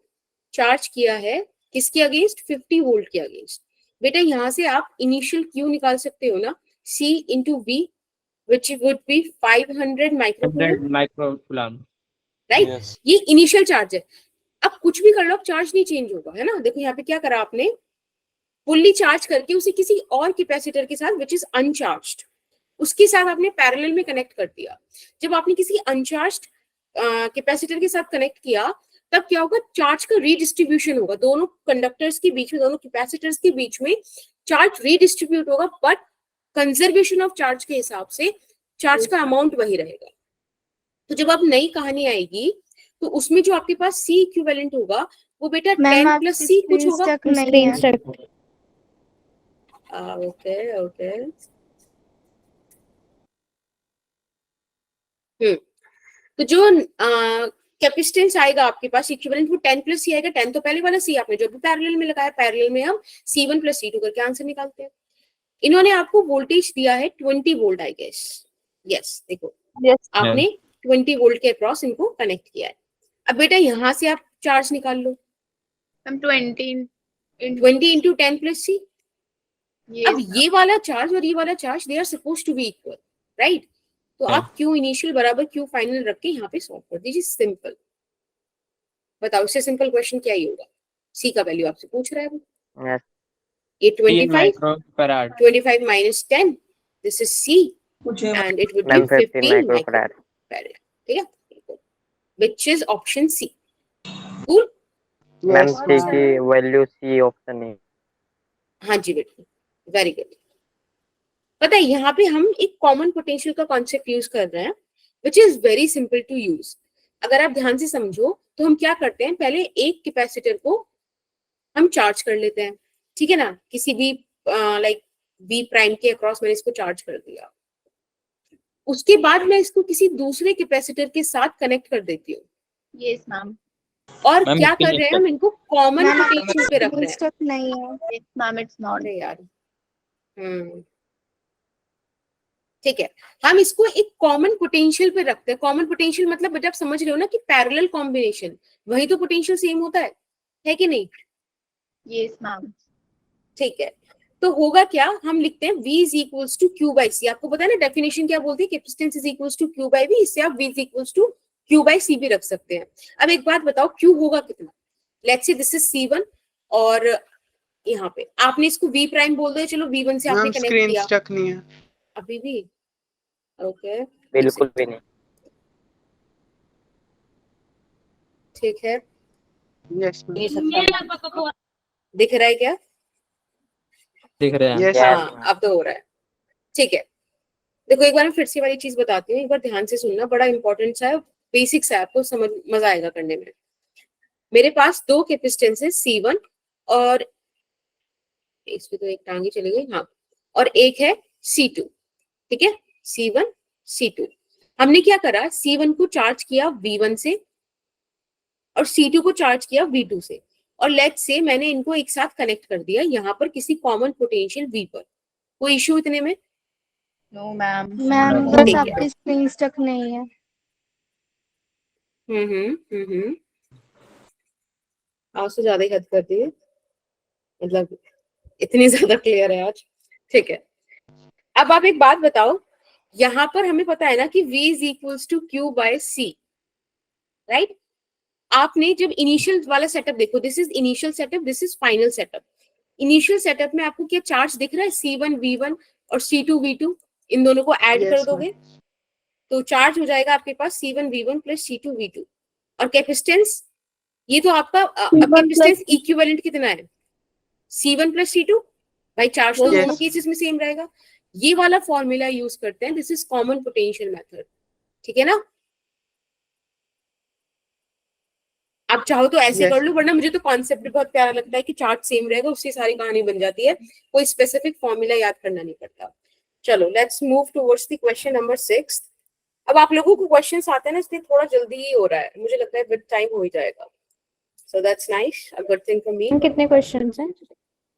चार्ज किया है किसके अगेंस्ट? 50 वोल्ट के अगेंस्ट। बेटा यहाँ से आप इनिशियल क्यू निकाल सकते हो ना, C into V, which would be 500 microfarad, 100 microcoulomb. Right. Yes. ये इनिशियल चार्ज है। अब कुछ भी कर लो, अब चार्ज नहीं चेंज होगा, है ना। देखो यहाँ पे क्या करा आपने, फुल्ली चार्ज करके उसे किसी और कैपेसिटर के साथ विच इज अनचार्ज्ड, उसके साथ आपने पैरेलल में कनेक्ट कर दिया। जब आपने किसी अनचार्ज्ड कैपेसिटर के साथ कनेक्ट किया, तब क्या होगा, चार्ज का रीडिस्ट्रीब्यूशन होगा दोनों कंडक्टर्स के बीच में, दोनों कैपेसिटर्स के बीच में चार्ज रीडिस्ट्रीब्यूट होगा, बट कंजर्वेशन ऑफ चार्ज के हिसाब से चार्ज का अमाउंट वही रहेगा। तो जब अब नई कहानी आएगी तो उसमें जो आपके पास C इक्विवेलेंट होगा वो बेटा मैम 10 प्लस आपकी C कुछ स्क्रीन होगा। स्टक नहीं स्क्रीन है। स्टक। ओके ओके, तो जो कैपेसिटेंस आएगा आपके पास इक्विवेलेंट, वो 10 प्लस सी आएगा। 10 तो पहले वाला सी आपने जो भी पैरेलल में लगाया, पैरेलल में हम C1 प्लस C2 करके आंसर निकालते हैं। इन्होंने आपको वोल्टेज दिया है 20 वोल्ट आई गेस। यस, देखो यस आपने 20 वोल्ट के अक्रॉस इनको कनेक्ट किया है। अब बेटा यहाँ से आप चार्ज निकाल लो, मैम 20 20 इंटू 10 प्लस सी। ये अब ये वाला चार्ज और ये वाला charge they are suppose to be equal, right? तो आप क्यू इनिशियल बराबर क्यू फाइनल रख के यहाँ पे सॉल्व कर दीजिए, सिंपल। बताओ इससे सिंपल क्वेश्चन क्या ही होगा? सी का वैल्यू आपसे पूछ रहा है वो। Yes. ये 25 microfarad 25 minus 10, this is C, and it would Ma'am, give 15 15 microfarad. microfarad. ठीक है, which is option C. Cool? Ma'am Yes, C ma'am. की वैल्यू सी ऑप्शन है। हाँ जी बेटा, वेरी गुड। पता है यहाँ पे हम एक कॉमन पोटेंशियल का कॉन्सेप्ट यूज कर रहे हैं, which is very simple to use. अगर आप ध्यान से समझो तो हम क्या करते हैं, पहले एक कैपेसिटर को हम चार्ज कर लेते हैं, ठीक है ना, किसी भी लाइक V प्राइम के अक्रॉस मैंने इसको चार्ज कर दिया। उसके बाद मैं इसको किसी दूसरे कैपेसिटर के साथ कनेक्ट कर देती हूँ, यस मैम। और मैम, क्या इसके कर रहे हैं हम, इनको कॉमन मैम, पोटेंशियल पे रख रहे हैं। स्टेप नहीं है। Ma'am it's not. अरे यार, ठीक है, हम इसको एक कॉमन पोटेंशियल पे रखते हैं। कॉमन पोटेंशियल मतलब बेटा आप समझ रहे हो ना कि पैरेलल कॉम्बिनेशन, वही तो पोटेंशियल सेम होता है कि नहीं? Yes ma'am. ठीक है, तो होगा क्या, हम लिखते हैं V is equals to Q by C. आपको पता है ना डेफिनेशन क्या बोलती है, capacitance is equals to Q by V. इससे आप V is equals to Q by C भी रख सकते हैं। अब एक बात बताओ, Q होगा कितना? Let's say this is C1 और यहाँ पे आपने इसको V प्राइम बोल दिया, चलो V1 से आपने मैम कनेक्ट स्क्रीन किया स्टक नहीं है। अभी भी। ओके, बिल्कुल भी नहीं। ठीक है, यस मैम। दिख रहा है क्या? दिख रहे हैं। Yes Yes. मैम। हाँ, अब तो हो रहा है। ठीक है, देखो एक बार मैं फिर से वाली चीज बताती हूँ, एक बार ध्यान से सुनना, बड़ा इंपॉर्टेंट सा है, बेसिक्स है, आपको समझ मजा आएगा करने में। मेरे पास दो कैपेसिटेंसेस C1 और इसमें तो एक टांगी चली गई, हाँ, और एक है C2, ठीक है, C1 C2। हमने क्या करा, C1 को चार्ज किया V1 से और C2 को चार्ज किया V2 से, और लेट्स से मैंने इनको एक साथ कनेक्ट कर दिया यहाँ पर किसी कॉमन पोटेंशियल V पर। कोई इश्यू इतने में? No ma'am. मैम ठीक बस है। आपकी स्क्रीन स्टक नहीं है। आज तो ज्यादा ही हद कर दी है, मतलब इतनी ज्यादा क्लियर है आज। ठीक है, अब आप एक बात बताओ, यहाँ पर हमें पता है ना कि V is equals to Q by C, right? आपने जब इनिशियल वाला सेटअप देखो, this is initial setup, this is final setup. Initial setup में आपको क्या चार्ज दिख रहा है, C1 V1 और C2 V2, इन दोनों को ऐड कर Yes, दोगे तो चार्ज हो जाएगा आपके पास C1 V1 plus C2 V2। और कैपेसिटेंस, ये तो आपका अब कैपेसिटेंस इक्विवेलेंट कितना है, C1 प्लस C2। भाई चार्ज तो Yes. दोनों केसेस में सेम रहेगा। ये वाला फॉर्मूला यूज करते हैं, this is common potential method, ठीक है ना? आप चाहो तो ऐसे Yes. कर लो, वरना मुझे तो कॉन्सेप्ट भी बहुत प्यारा लगता है कि चार्ट सेम रहेगा, उससे सारी कहानी बन जाती है, कोई स्पेसिफिक फॉर्मूला याद करना नहीं पड़ता। चलो let's move towards the question number 6। अब आप लोगों को क्वेश्चंस आते हैं ना, इसलिए थोड़ा जल्दी ही हो रहा है, मुझे लगता है विद टाइम हो ही जाएगा। So that's nice, a good thing for me. कितने क्वेश्चंस हैं?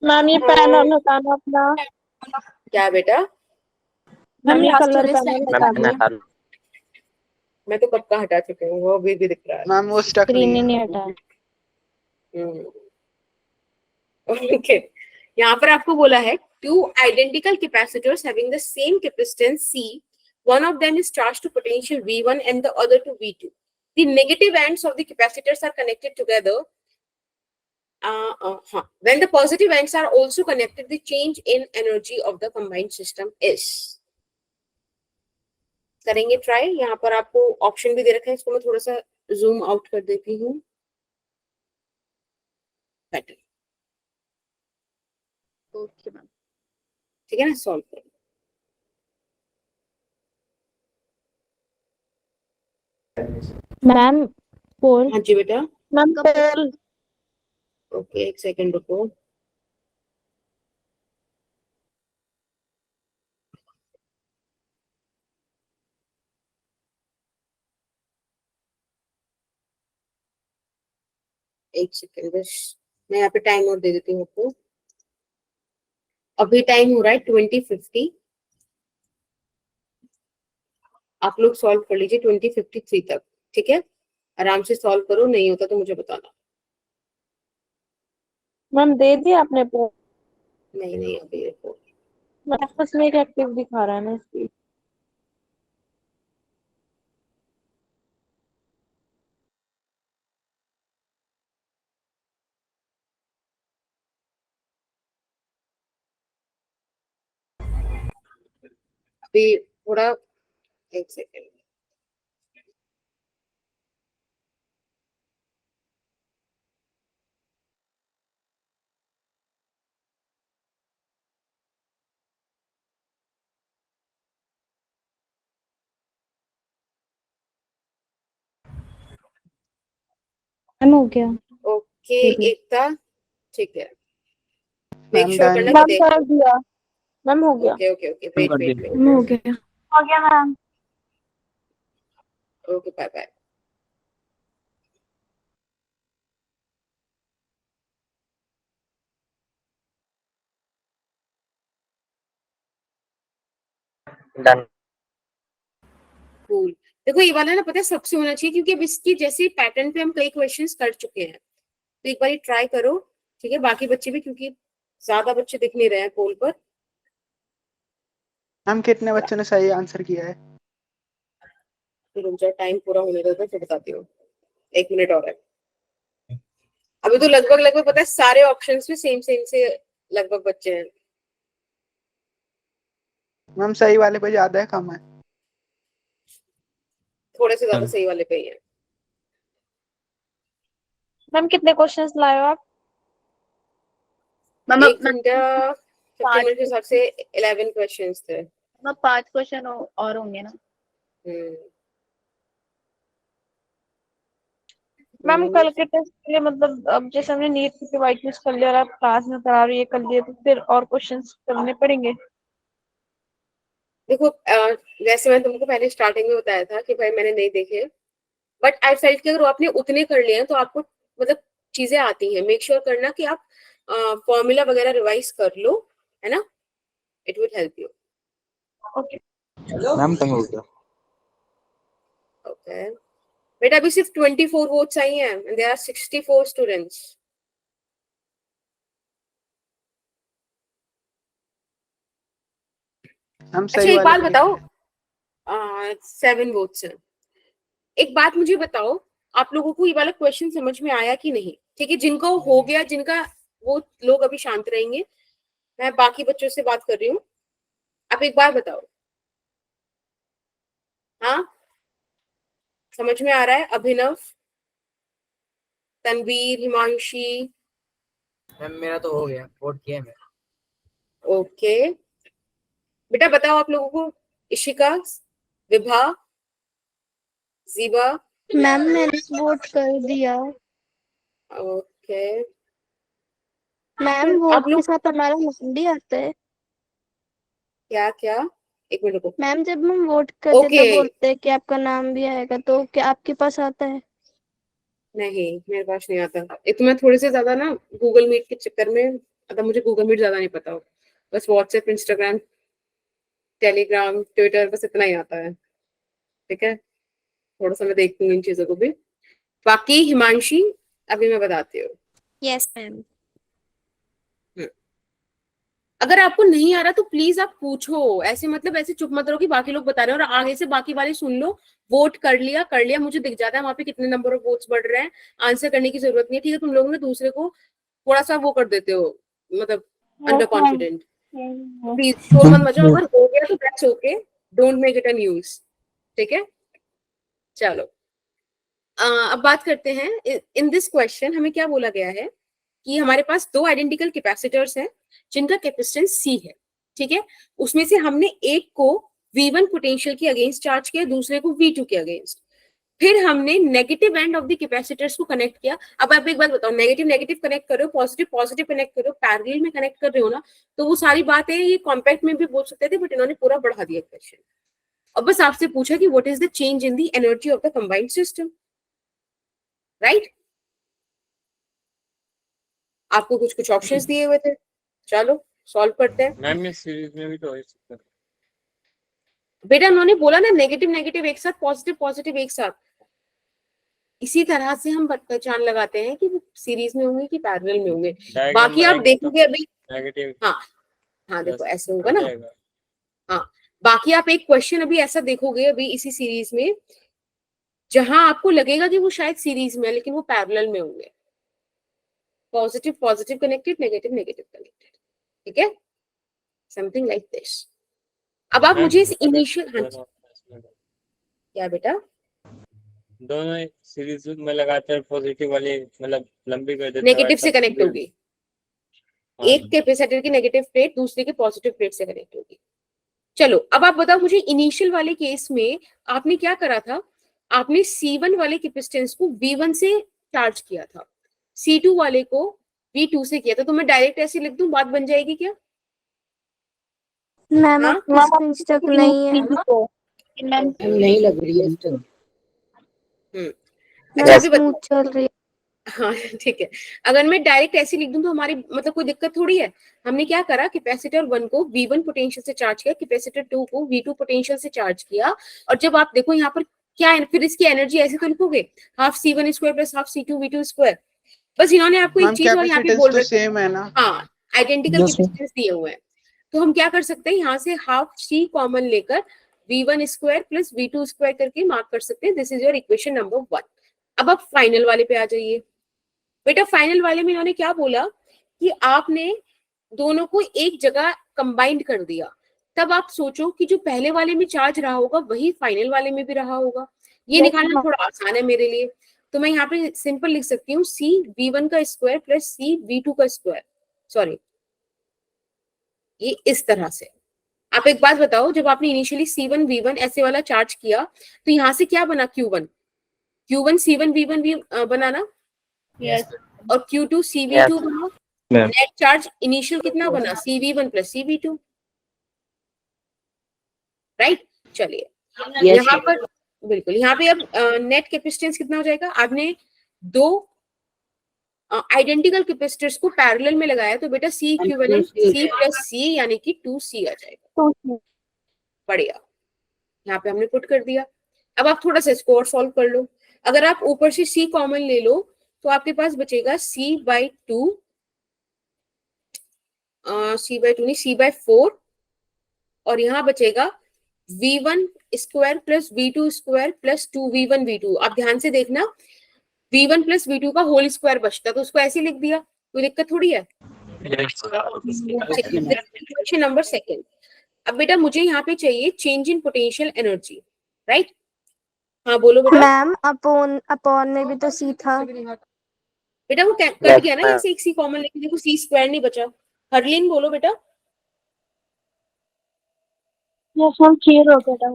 मैम ये पैनल हटाना अपना, क्या बेटा? मैम ये last कलर वाले पैनल मैम हटा मैं दो। हटा लूं। मैं तो कब का हटा चुकी हूँ, वो अभी भी दिख रहा है। मैम वो स्टक स्क्रीन नहीं ही है। नहीं हटा। ओके, यहाँ पर आपको बोला है two identical capacitors having the same capacitance C, one of them is charged to potential V1 and the other to V2. The negative ends of the capacitors are connected together. When the positive ends are also connected, the change in energy of the combined system is. करेंगे try. यहाँ पर आपको option भी दे रखा है, इसको मैं थोड़ा सा जूम आउट कर देती हूँ, बेटर, ओके मैम। ठीक है ना? सॉल्व करें। मैम पोल हाँ जी बेटा, मैम पेल ओके एक सेकंड रुको। एक सेकेंड बस, मैं यहाँ पे टाइम और दे देती हूँ आपको। अभी टाइम हो रहा है 20:50। आप लोग सॉल्व कर लीजिए 20:53 तक, ठीक है? आराम से सॉल्व करो, नहीं होता तो मुझे बताना। मैम दे दिया आपने पर नहीं नहीं अभी देखो, आपस में एक एक्टिव दिखा रहा है ना इसकी। अभी थोड़ा, एक सेकेंड। मैम हो गया। ओके एकता, ठीक है, मेक मैम श्योर done। करना कि मैम देख। कर दिया, मैम हो गया। Okay okay okay, wait wait wait, हो गया। हो गया ma'am. Okay bye bye. Done. Cool. देखो ये वाला ना पता है सबसे होना चाहिए, क्योंकि अब इसकी जैसे पैटर्न पे हम कई क्वेश्चंस कर चुके हैं, तो एक बार ट्राई करो, ठीक है? बाकी बच्चे भी, क्योंकि ज्यादा बच्चे दिख नहीं रहे हैं पोल पर। मैम कितने बच्चों ने सही आंसर किया है? फिर रुक जाओ, टाइम पूरा होने दो तो फिर बताती हूँ। 1 मिनट और है। अभी तो लगभग लगभग पता है सारे ऑप्शंस में सेम सेम से लगभग बच्चे हैं। मैम सही वाले पे ज्यादा है कम है? थोड़े से ज्यादा सही वाले पे ही है। मैम कितने क्वेश्चंस लाए हो आप? मैम 1 घंटा 50 मिनट के हिसाब से 11 क्वेश्चंस थे। 5 क्वेश्चन और होंगे ना? मैम कल के टेस्ट के लिए मतलब अब जैसे हमने नीट की वाइट लिस्ट कर लिया और आप क्लास में करा रही है कर लिए, तो फिर और क्वेश्चंस करने पड़ेंगे? देखो वैसे मैंने तुमको पहले स्टार्टिंग में बताया था कि भाई मैंने नहीं देखे, बट आई फेल्ट कि अगर आपने उतने कर लिए हैं तो आपको मतलब चीजें आती हैं। मेक श्योर करना कि आप फॉर्मूला वगैरह रिवाइज कर लो, है ना? It will help you. Okay ma'am time हो गया। ओके बेटा, अभी सिर्फ 24 वोट्स आई हैं एंड देयर आर 64 स्टूडेंट्स। हम अच्छा सही एक वाले बात पे बताओ, लिखे हैं। 7 वोट्स हैं। एक बात मुझे बताओ, आप लोगों को ये वाला क्वेश्चन समझ में आया कि नहीं? ठीक है, जिनका हो गया, जिनका, वो लोग अभी शांत रहेंगे। मैं बाकी बच्चों से बात कर रही हूँ, आप एक बार बताओ। हाँ समझ में आ रहा है? अभिनव, तनवीर, हिमांशी। मैम मेरा तो हो गया, वोट किया मैं। ओके बेटा बताओ आप लोगों को। इशिका, विभा, जीबा। मैम मैंने वोट कर दिया। ओके मैम तो वोट आप के लोग साथ हमारा नाम भी आता है। क्या क्या, एक मिनट रुको। मैम जब हम वोट करते ओके तो बोलते हैं कि आपका नाम भी आएगा, तो क्या आपके पास आता है? नहीं मेरे पास नहीं आता। एक तो मैं थोड़ी सी ज्यादा ना गूगल मीट के चक्कर में, मतलब मुझे गूगल मीट ज्यादा नहीं पता हो, बस व्हाट्सएप, इंस्टाग्राम, टेलीग्राम, ट्विटर, बस इतना ही आता है। ठीक है, थोड़ा सा मैं देखती हूँ इन चीजों को भी। बाकी हिमांशी, अभी मैं बताती हूँ। Yes ma'am. अगर आपको नहीं आ रहा तो प्लीज आप पूछो, ऐसे मतलब ऐसे चुप मत रहो कि बाकी लोग बता रहे हैं और आगे से बाकी वाले सुन लो। वोट कर लिया, मुझे दिख जाता है वहां पे कितने नंबर ऑफ वोट्स बढ़ रहे हैं। आंसर करने की जरूरत नहीं है, ठीक है? तुम लोग ना दूसरे को थोड़ा सा वो कर देते हो, मतलब अंडर कॉन्फिडेंट। प्लीज शोर मत मचाओ, अगर हो गया तो that's okay, don't make it a news, ठीक है? चलो अब बात करते हैं। इन दिस क्वेश्चन हमें क्या बोला गया है कि हमारे पास 2 आइडेंटिकल कैपेसिटर्स हैं जिनका कैपेसिटेंस C है, ठीक है? उसमें से हमने एक को V1 पोटेंशियल के अगेंस्ट चार्ज किया, दूसरे को V2 के अगेंस्ट। फिर हमने negative end of the capacitors को कनेक्ट किया। अब आप एक बात बताओ, नेगेटिव नेगेटिव कनेक्ट कर रहे हो, पॉजिटिव पॉजिटिव कनेक्ट कर रहे हो, पैरेलल में कनेक्ट कर रहे हो ना, तो वो सारी बातें ये कॉम्पैक्ट में भी बोल सकते थे, बट इन्होंने पूरा बढ़ा दिया क्वेश्चन। अब बस आपसे पूछा कि what is the change in the energy of the combined system, right? आपको कुछ कुछ ऑप्शंस दिए हुए थे, चलो सॉल्व करते हैं। मैम ये सीरीज में भी तो हो सकता है। बेटा उन्होंने बोला ना नेगेटिव नेगेटिव एक साथ, पॉजिटिव पॉजिटिव एक साथ, इसी तरह से हम पहचान लगाते हैं कि वो सीरीज में होंगे कि पैरेलल में होंगे। बाकी आप देखोगे अभी, नेगेटिव हाँ देखो ऐसे होगा ना, हाँ बाकी आप एक क्वेश्चन अभी ऐसा देखोगे अभी इसी सीरीज में, जहां आपको लगेगा कि वो शायद सीरीज में है लेकिन वो पैरेलल में होंगे। Positive positive connected, negative negative connected, ठीक है, समथिंग लाइक दिस। अब आप मुझे इस इनिशियल, हाँ क्या बेटा, दोनों सीरीज में लगाते हैं, पॉजिटिव वाली मतलब लंबी कर देते हैं, नेगेटिव से कनेक्ट होगी, एक कैपेसिटर की नेगेटिव प्लेट दूसरे की पॉजिटिव प्लेट से कनेक्ट होगी। चलो अब आप बताओ मुझे, इनिशियल वाले केस में आपने क्या करा था, आपने C1 वाले कैपेसिटेंस को V1 से चार्ज किया था, C2 वाले को V2 से किया था। तो मैं डायरेक्ट ऐसे लिख दूं, बात बन जाएगी क्या? मैम हाँ? आपकी स्पीच तक नहीं है। मैम नहीं लग रही है इस टाइम। अच्छा अभी स्मूथ चल रही है। हाँ ठीक है, अगर मैं डायरेक्ट ऐसे लिख दूं तो हमारी मतलब कोई दिक्कत थोड़ी है। हमने क्या करा, कैपेसिटर 1 को V1 पोटेंशियल से चार्ज किया, कैपेसिटर 2 को V2 पोटेंशियल से चार्ज किया, और जब आप देखो यहाँ पर क्या है, फिर इसकी एनर्जी ऐसे तो लिखोगे half C1 square plus half C2 V2 square. बस इन्होंने आपको एक चीज और यहाँ पे बोल तो सेम है ना? हाँ आइडेंटिकल कैपेसिटेंस दिए हुए हैं, तो हम क्या कर सकते हैं, यहाँ से हाफ C कॉमन लेकर V1 square plus V2 square करके मार्क कर सकते हैं। This is your equation number 1। अब आप फाइनल वाले पे आ जाइए। बेटा फाइनल वाले में इन्होंने क्या बोला कि आपने दोनों को एक जगह कंबाइंड कर दिया, तब आप सोचो कि जो पहले वाले में चार्ज रहा होगा वही फाइनल वाले में भी रहा होगा। ये निकालना थोड़ा आसान है मेरे लिए, तो मैं यहाँ पे सिंपल लिख सकती हूँ C V1 का स्क्वायर प्लस C V2 का स्क्वायर, सॉरी ये इस तरह से। आप एक बात बताओ, जब आपने इनिशियली C1 V1 ऐसे वाला चार्ज किया तो यहाँ से क्या बना, Q1 C1 V1 भी बना ना, और Q2 CV2 बना, नेट चार्ज इनिशियल कितना बना, CV1 प्लस CV2, राइट। चलिए यहाँ पर बिल्कुल, यहाँ पे अब नेट कैपेसिटेंस कितना हो जाएगा, आपने दो आइडेंटिकल कैपेसिटर्स को पैरेलल में लगाया तो बेटा C equivalent C plus C यानी कि 2C आ जाएगा। बढ़िया, यहाँ पे हमने पुट कर दिया। अब आप थोड़ा सा इसको और सॉल्व कर लो। अगर आप ऊपर से C कॉमन ले लो तो आपके पास बचेगा C/2 नहीं C/4, और यहाँ बचेगा V1 square plus V2 square plus 2V1 V2। आप ध्यान से देखना, V1 प्लस V2 का होल स्क्वायर बचता, तो उसको ऐसे लिख दिया, कोई दिक्कत थोड़ी है। Question number 2। अब बेटा मुझे यहाँ पे चाहिए change in potential energy, right. हाँ बोलो बेटा। मैम अपॉन में भी तो C था। बेटा वो कट गया ना, यहाँ से एक C कॉमन लेके देखो, C स्क्वायर नहीं बचा। हरलीन बोलो बेटा। क्लियर हो गया।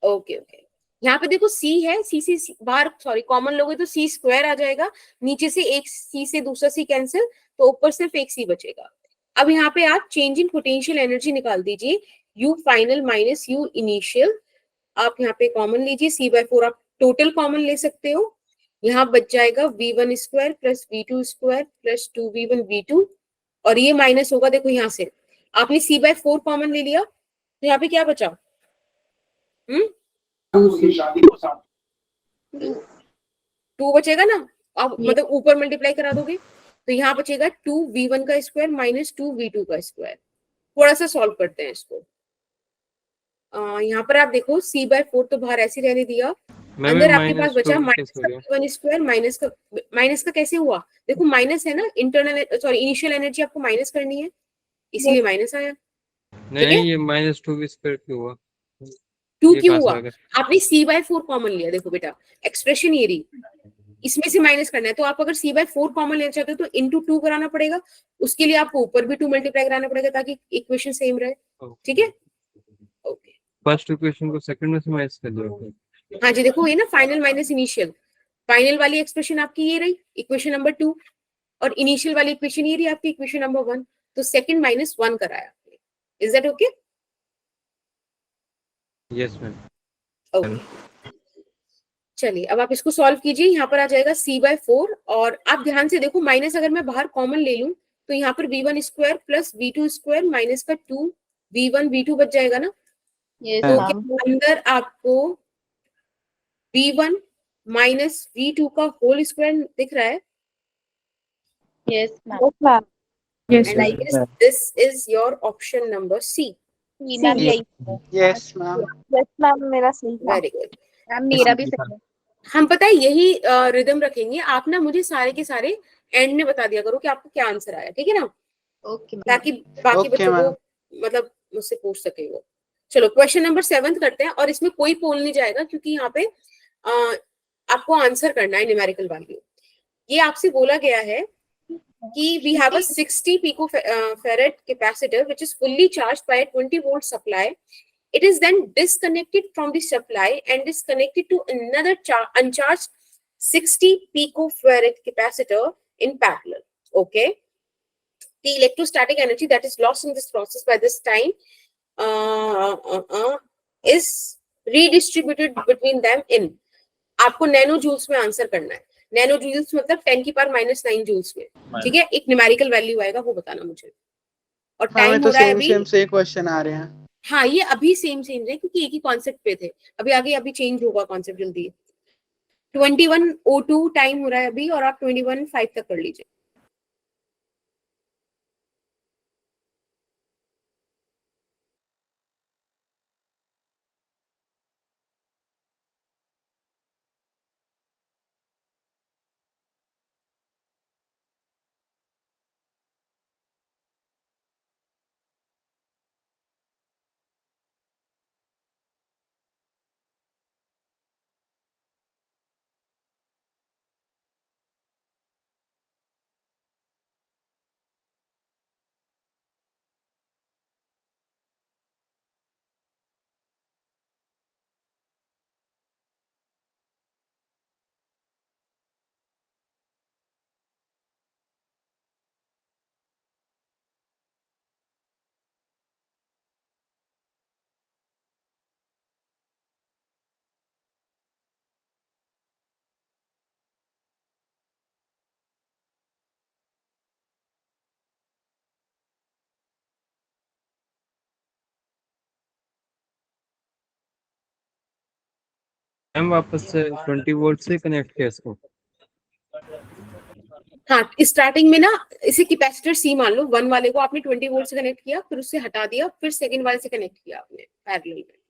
ओके ओके, यहाँ पे देखो C है, C से बाहर सॉरी कॉमन लोगे तो C स्क्वायर आ जाएगा, नीचे से एक C से दूसरा C कैंसिल, तो ऊपर सिर्फ एक C बचेगा। अब यहाँ पे आप चेंज इन पोटेंशियल एनर्जी निकाल दीजिए, U final minus U initial. आप यहाँ पे कॉमन लीजिए, C/4 आप टोटल कॉमन ले सकते हो। यहाँ बच जाएगा V1 square plus V2 square plus 2V1 V2, और ये माइनस होगा, देखो यहाँ से आपने C/4 कॉमन ले लिया तो यहाँ पे क्या बचा, 2 बचेगा ना। आप मतलब ऊपर मल्टीप्लाई करा दोगे तो यहाँ बचेगा 2V1 का स्क्वायर माइनस 2V2 का स्क्वायर। थोड़ा सा सॉल्व करते हैं इसको। यहाँ पर आप देखो C/4 तो बाहर ऐसे रहने दिया, अंदर आपके पास बचा माइनस का V1 स्क्वायर, माइनस का कैसे हुआ, देखो माइनस है ना, इंटरनल सॉरी इनिशियल एनर्जी आपको माइनस करनी है, इसीलिए माइनस आया। नहीं ये -2 स्क्वायर क्यों हुआ, 2 क्यों हुआ, आपने C/4 कॉमन लिया। देखो बेटा एक्सप्रेशन ये रही, इसमें से माइनस करना है, तो आप अगर C/4 कॉमन लेना चाहते हो तो इंटू 2 कराना पड़ेगा, उसके लिए आपको ऊपर भी 2 मल्टीप्लाई कराना पड़ेगा ताकि इक्वेशन सेम रहे, ठीक है। ओके, फर्स्ट इक्वेशन को सेकंड में से माइनस कर दो। हाँ जी देखो ये ना फाइनल माइनस इनिशियल, फाइनल वाली एक्सप्रेशन आपकी ये रही इक्वेशन नंबर 2, और इनिशियल वाली इक्वेशन ये रही आपकी इक्वेशन नंबर 1, तो सेकंड -1 कराया आपने। Is that okay? Yes ma'am. Okay चलिए अब आप इसको सॉल्व कीजिए। यहाँ पर आ जाएगा c/4 और आप ध्यान से देखो माइनस अगर मैं बाहर कॉमन ले लूं तो यहाँ पर v1 square plus v2 square minus का 2 v1 v2 बच जाएगा ना। यस तो हाँ। क्या अंदर आपको v1 माइनस v2 का होल स्क्वायर दिख रहा है? Yes ma'am. Yes, ma'am. Yes, And I ma'am. guess this is your option number C. Ma'am C. यही Yes, ma'am. Yes, ma'am. मेरा सही था। Very good. मैम मेरा भी सही है। हम पता है यही रिदम रखेंगे। आप ना मुझे सारे के सारे एंड में बता दिया करो कि आपको क्या आंसर आया, ठीक है ना, ओके मैम। ताकि बाकी Okay, बच्चों ma'am. को मतलब मुझसे पूछ सके वो। चलो क्वेश्चन नंबर 7 करते हैं और इसमें कोई पोल नहीं जाएगा क्योंकि यहाँ पे आपको आंसर करना है न्यूमेरिकल वैल्यू। ये आपसे बोला गया है कि we have a 60 picofarad capacitor which is fully charged by a 20 volt supply. It is then disconnected from the supply and is connected to another uncharged 60 picofarad capacitor in parallel. Okay. The electrostatic energy that is lost in this process by this time is redistributed between them in. आपको nano joules में answer करना है। Nano joules मतलब 10 की power -9 joules में, ठीक है। एक न्यूमेरिकल वैल्यू आएगा वो बताना मुझे। और हमें टाइम तो हो रहा है सेम अभी। सेम से क्वेश्चन आ रहे हैं। हाँ ये अभी सेम है क्योंकि एक ही कॉन्सेप्ट पे थे। अभी आगे अभी चेंज होगा कॉन्सेप्ट जल्दी। 21:02 टाइम हो रहा है अभी और आप 21:05 तक कर लीजिए। मैम वापस से 20 वोल्ट से कनेक्ट किया इसको। हाँ स्टार्टिंग में ना इसे कैपेसिटर सी मान लो, 1 वाले को आपने 20 वोल्ट से कनेक्ट किया, फिर उससे हटा दिया, फिर सेकंड वाले से कनेक्ट किया आपने पैरेलल में।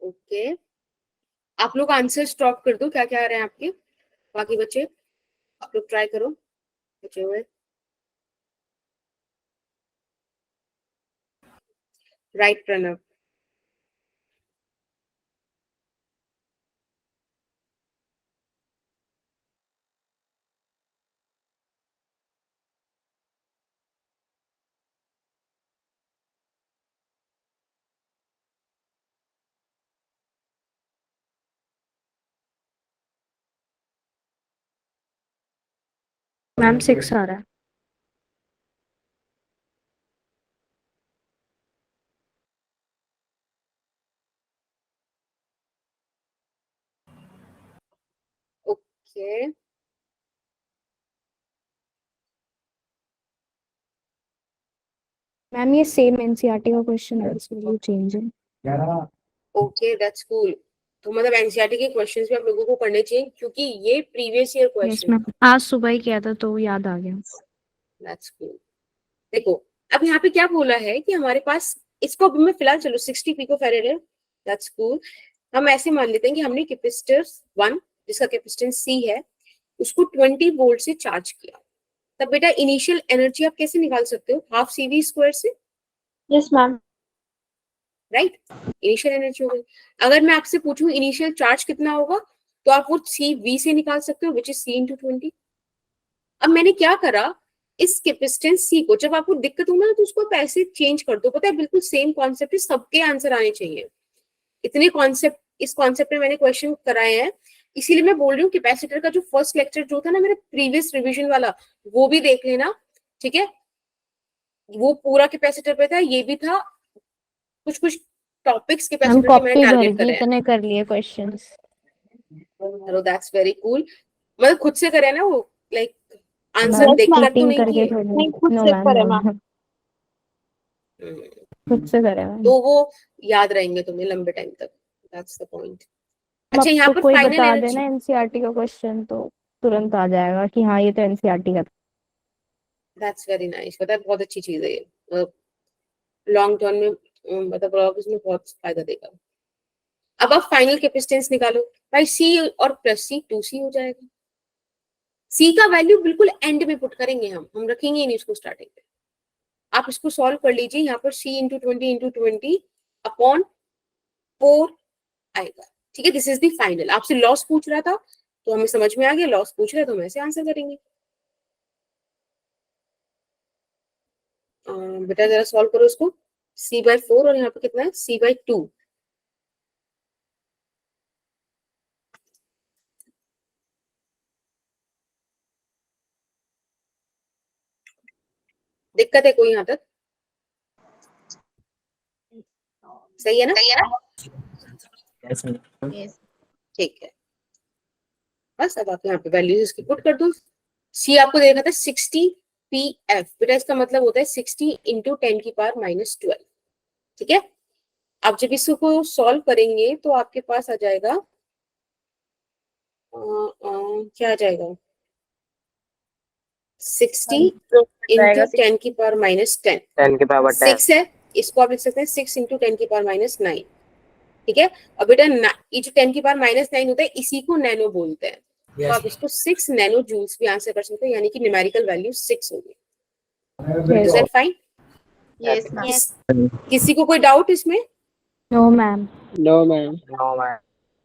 ओके आप लोग आंसर स्टॉप कर दो, क्या क्या आ रहे हैं आपके। बाकी बच्चे आप लोग ट्राई करो बचे हुए। राइट प्रणव। मैम 6 आ रहा है। ओके मैम ये सेम एनसीईआरटी का क्वेश्चन है, इसमें चेंज है। Okay that's cool. तो मतलब एनसीईआरटी के क्वेश्चंस भी आप लोगों को करने चाहिए क्योंकि ये previous year yes question. Ma'am, आज सुबह ही किया था तो याद आ गया। That's cool. देखो अब यहाँ पे क्या बोला है कि हमारे पास इसको अभी मैं फिलहाल चलो 60 पिकोफैरेड है। That's cool. हम ऐसे मान लेते हैं कि हमने कैपेसिटर 1 जिसका कैपेसिटेंस C है उसको 20 वोल्ट से चार्ज किया। तब बेटा इनिशियल एनर्जी आप कैसे निकाल सकते हो, हाफ CV स्क्वायर से, Yes, ma'am. Right. Initial energy हो गई। अगर मैं आपसे पूछूं इनिशियल चार्ज कितना होगा तो आप वो CV से निकाल सकते हो विच इज C × 20। अब मैंने क्या करा इस कैपेसिटेंस सी को, जब आपको दिक्कत हो ना तो उसको आप ऐसे चेंज कर दो, पता है बिल्कुल सेम कॉन्सेप्ट है, सबके आंसर आने चाहिए। इतने कॉन्सेप्ट, इस कॉन्सेप्ट में मैंने क्वेश्चन कराए हैं, इसीलिए मैं बोल रही हूँ कैपेसिटर का जो फर्स्ट लेक्चर जो था ना मेरा प्रीवियस रिवीजन वाला, वो भी देख लेना, ठीक है। वो पूरा कैपेसिटर पे था, ये भी था, कुछ कुछ टॉपिक्स हम कैपेसिटर के कॉपी मैंने भर टारगेट के करे हैं। इतने कर लिए questions. Hello, that's very cool. मतलब खुद से करे ना वो, लाइक आंसर Yes, देख ma'am. कर तो चीटिंग नहीं करके किए। थोड़ी। नहीं, खुद नो से मैम, करे नो मैम। मैम, खुद से करे मैम। तो वो याद रहेंगे तुम्हें लंबे टाइम तक, दैट्स द पॉइंट। अच्छा, यहाँ आपको पर कोई फाइनल बता एनर्जी, देना एनसीईआरटी का क्वेश्चन तो तुरंत आ जाएगा कि हाँ ये तो एनसीईआरटी का था। That's very nice. पता है बहुत अच्छी चीज है ये, लॉन्ग टर्म में मतलब ऑफिस में बहुत फायदा देगा। अब आप फाइनल कैपेसिटेंस निकालो भाई, सी और प्लस सी 2C हो जाएगा। सी का वैल्यू बिल्कुल एंड में पुट करेंगे, हम रखेंगे ही नहीं उसको स्टार्टिंग पे। आप इसको सॉल्व कर लीजिए, यहाँ पर सी इंटू 20 अपॉन 4 आएगा, ठीक है। This is the final. आपसे लॉस पूछ रहा था तो हमें समझ में आ गया, लॉस पूछ रहा है तो हम ऐसे आंसर करेंगे। बेटा जरा सॉल्व करो उसको, C/4 और यहाँ पे कितना है C/2। दिक्कत है कोई यहाँ तक? सही है ना? Yes, ma'am. Yes. ठीक है, बस अब आप यहाँ पे वैल्यूज इसकी पुट कर दो। सी आपको दे रखा था 60 PF, बेटा इसका मतलब होता है 60 इंटू 10⁻⁻12, ठीक है। आप जब इसको सॉल्व करेंगे तो आपके पास आ जाएगा क्या आ जाएगा 60 इंटू 10⁻10, 10 के पावर 10 6 है, इसको आप लिख सकते हैं 6 इंटू 10⁻9, ठीक है। और बेटा ये जो 10⁻9 होता है इसी को नैनो बोलते हैं, तो आप इसको 6 नैनो जूल्स भी आंसर कर सकते हैं, यानी कि न्यूमेरिकल वैल्यू 6 होगी। Is that fine? Yes, ma'am. किसी को कोई डाउट इसमें? No ma'am. No ma'am.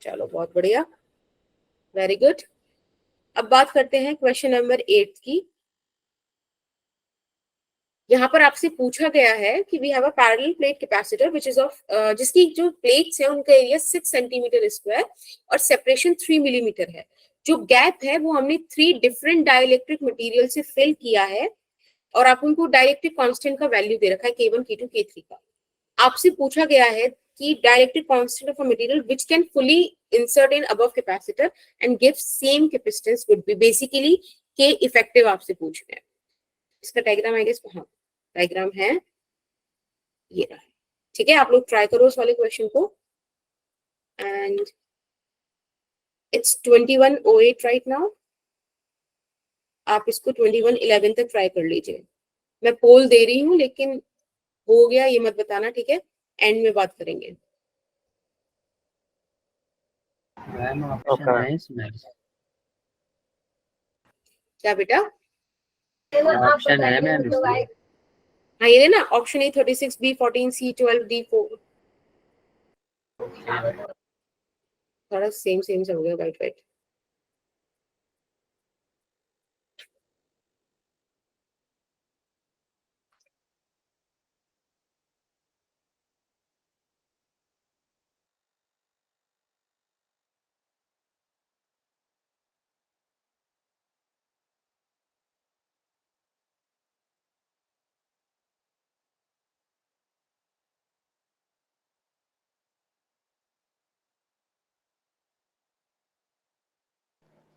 चलो बहुत बढ़िया, वेरी गुड। अब बात करते हैं क्वेश्चन नंबर 8 की। यहाँ पर आपसे पूछा गया है कि we have a parallel plate capacitor which is of, जिसकी जो प्लेट्स है उनका एरिया 6 सेंटीमीटर स्क्वायर और सेपरेशन 3 मिलीमीटर है। जो गैप है वो हमने 3 डिफरेंट डाइलेक्ट्रिक मटेरियल से फिल किया है और आप उनको डाइलेक्ट्रिक कांस्टेंट का वैल्यू दे रखा है K1, K2, K3 का। आपसे पूछा गया है कि dielectric constant of a material which can fully insert in above capacitor and give same capacitance would be, basically K effective आपसे पूछ रहे हैं। इसका डायग्राम आई गेस, हाँ डायग्राम है ये रहा, ठीक है। आप लोग ट्राई करो उस वाले क्वेश्चन को, एंड इट्स 21:08 राइट नाउ। आप इसको 21:11 तक ट्राई कर लीजिए। मैं पोल दे रही हूँ, लेकिन हो गया ये मत बताना, ठीक है, एंड में बात करेंगे। क्या बेटा? ऑप्शन है मैम इसमें। हाँ ये ना option A 36, B 14, C 12, D 4। थोड़ा सेम सेम से हो गया, राइट राइट।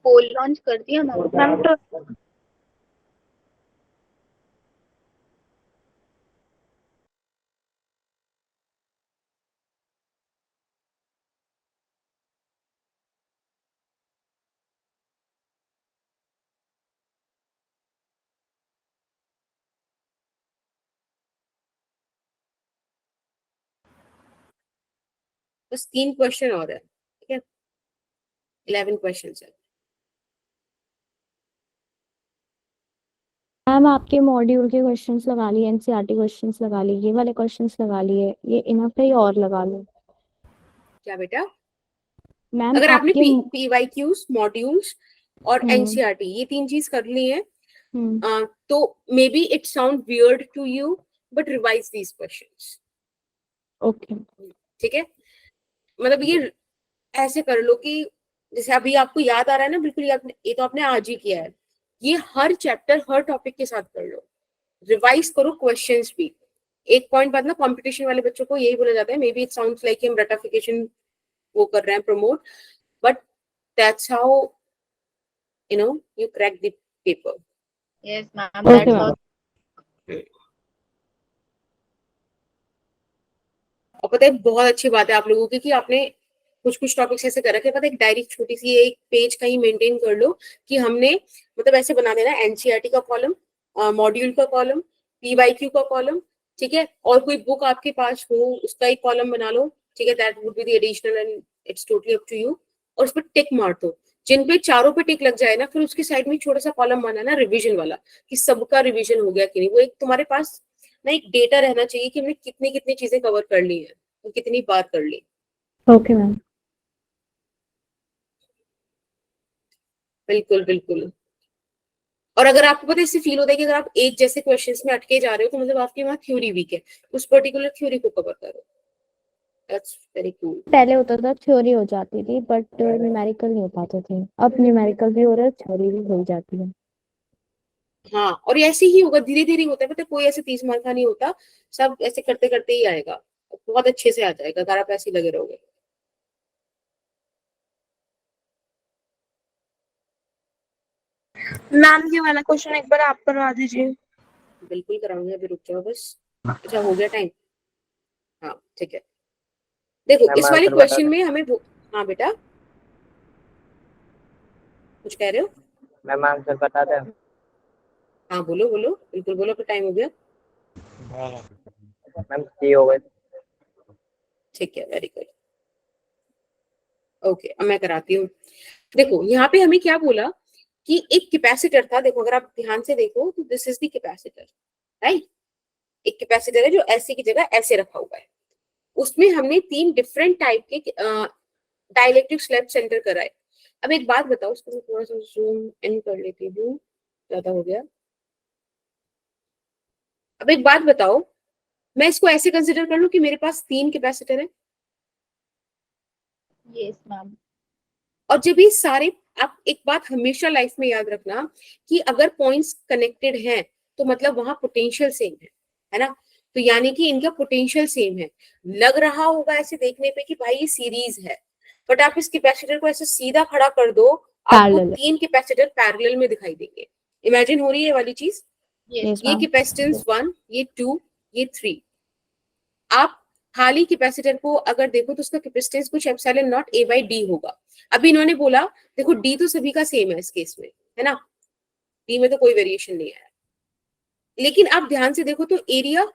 पोल लॉन्च कर दिया मैम। मैम तो बस 3 क्वेश्चन और है, ठीक है, 11 क्वेश्चन है। मैम आपके मॉड्यूल के क्वेश्चंस लगा लिए, एनसीईआरटी क्वेश्चंस लगा लिए, ये वाले क्वेश्चंस लगा लिए, ये इनफ है या और लगा लो? क्या बेटा? मैम अगर आपने आपके PYQs, मॉड्यूल्स और NCERT ये 3 चीज कर ली है तो maybe it sound weird to you but revise these questions. Okay. ठीक है, मतलब ये ऐसे कर लो कि जैसे अभी आपको याद आ रहा है ना, बिल्कुल ये तो आपने आज ही किया है. ये हर चैप्टर हर टॉपिक के साथ कर लो, रिवाइज करो क्वेश्चंस भी. एक पॉइंट बाद ना कंपटीशन वाले बच्चों को यही बोला जाता है, may be it sounds like हम रटिफिकेशन वो कर रहे हैं, promote, but that's how you know you crack the paper. Yes, ma'am. Okay, That's ma'am. all. और पता है बहुत अच्छी बात है आप लोगों की कि आपने कुछ टॉपिक्स ऐसे कर रखे. पता है एक डायरी छोटी सी एक पेज कहीं मेंटेन कर लो कि हमने मतलब ऐसे बना देना एनसीईआरटी का कॉलम, मॉड्यूल का कॉलम, पीवाईक्यू का कॉलम. ठीक है, और कोई बुक आपके पास हो उसका एक कॉलम बना लो. ठीक है, that would be the additional and it's totally up to you. और उस पर टिक मार दो. जिन पे चारों पे टिक लग जाए ना, फिर उसके साइड में छोटा सा कॉलम बनाना रिवीजन वाला, कि सबका रिवीजन हो गया कि नहीं. वो एक तुम्हारे पास ना एक डेटा रहना चाहिए कि हमने कितनी कितनी चीजें कवर कर ली है और कितनी बार कर ली. Okay ma'am. बिल्कुल बिल्कुल. और अगर आपको पता है इससे फील होता है कि अगर आप एक जैसे क्वेश्चंस में अटके जा रहे हो तो मतलब आपकी वहाँ थ्योरी वीक है, उस पर्टिकुलर थ्योरी को कवर करो. That's very cool. पहले होता था थ्योरी हो जाती थी बट न्यूमेरिकल नहीं हो पाते थे. अब न्यूमेरिकल भी हो रहा है, थ्योरी भी हो जाती है. हाँ, और ऐसे ही होगा, धीरे धीरे होता है. पता है कोई ऐसे 30 मार्क का नहीं होता, सब ऐसे करते करते ही आएगा, बहुत अच्छे से आ जाएगा अगर आप ऐसे लगे रहोगे. मैम ये वाला क्वेश्चन एक बार आप करवा दीजिए. बिल्कुल कराऊंगी, अभी रुक जाओ बस. अच्छा हो गया टाइम. हाँ ठीक है. देखो मैम, इस वाले आंसर बता क्वेश्चन दें. में हमें हाँ बेटा कुछ कह रहे हो? मैम आंसर बता दें. हाँ बोलो बोलो, बिल्कुल बोलो, तो टाइम हो गया. मैम सी हो गए. ठीक है, वेरी गुड. ओके, अब मैं कराती हूँ. देखो यहाँ पे हमें क्या बोला कि एक कैपेसिटर था. देखो अगर आप ध्यान से देखो तो this is the capacitor, right. एक कैपेसिटर है जो ऐसे की जगह ऐसे रखा हुआ है. उसमें हमने 3 डिफरेंट टाइप के डाइलेक्ट्रिक स्लैब सेंटर कराए. अब एक बात बताओ, उसको मैं थोड़ा सा जूम इन कर लेती हूँ, ज्यादा हो गया. अब एक बात बताओ, मैं इसको ऐसे कंसिडर कर लूं कि मेरे पास 3 कैपेसिटर है. Yes, ma'am. और जब ये सारे, आप एक बात हमेशा लाइफ में याद रखना कि अगर पॉइंट्स कनेक्टेड हैं तो मतलब वहां पोटेंशियल सेम है ना. तो यानी कि इनका पोटेंशियल सेम है. लग रहा होगा ऐसे देखने पे कि भाई ये सीरीज है, बट आप इस कैपेसिटर को ऐसे सीधा खड़ा कर दो, आपको Parallel. 3 कैपेसिटर पैरेलल में दिखाई देंगे. इमेजिन हो रही है ये वाली चीज. Yes. Yes, ये ma'am. कैपेसिटेंस 1, ये 2, ये 3. आप खाली कैपेसिटर को अगर देखो तो उसका कैपेसिटेंस कुछ epsilon not a by d होगा. अभी इन्होंने बोला देखो d तो सभी का सेम है इस केस में, है ना. d में तो कोई वेरिएशन नहीं आया. लेकिन आप ध्यान से देखो तो एरिया,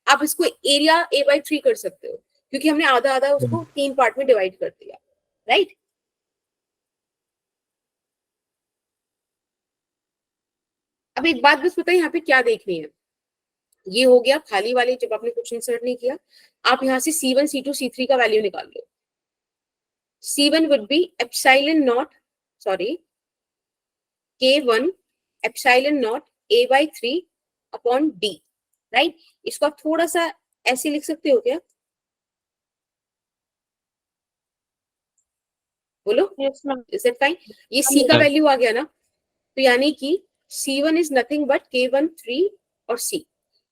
आप इसको एरिया a by 3 कर सकते हो क्योंकि हमने आधा आधा उसको 3 पार्ट में डिवाइड कर दिया, राइट. अब एक बात बस बताइए यहाँ पे क्या देखनी है. ये हो गया खाली वाले, जब आपने कुछ इंसर्ट नहीं किया, आप यहाँ से C1, C2, C3 का वैल्यू निकाल लो. C1 would be epsilon naught, sorry, K1 epsilon naught A by 3 upon D, right. इसको आप थोड़ा सा ऐसे लिख सकते हो क्या? बोलो. Yes, ma'am. Is that fine? ये C का वैल्यू आ गया ना, तो यानी कि C1 is nothing but K1 3 और C.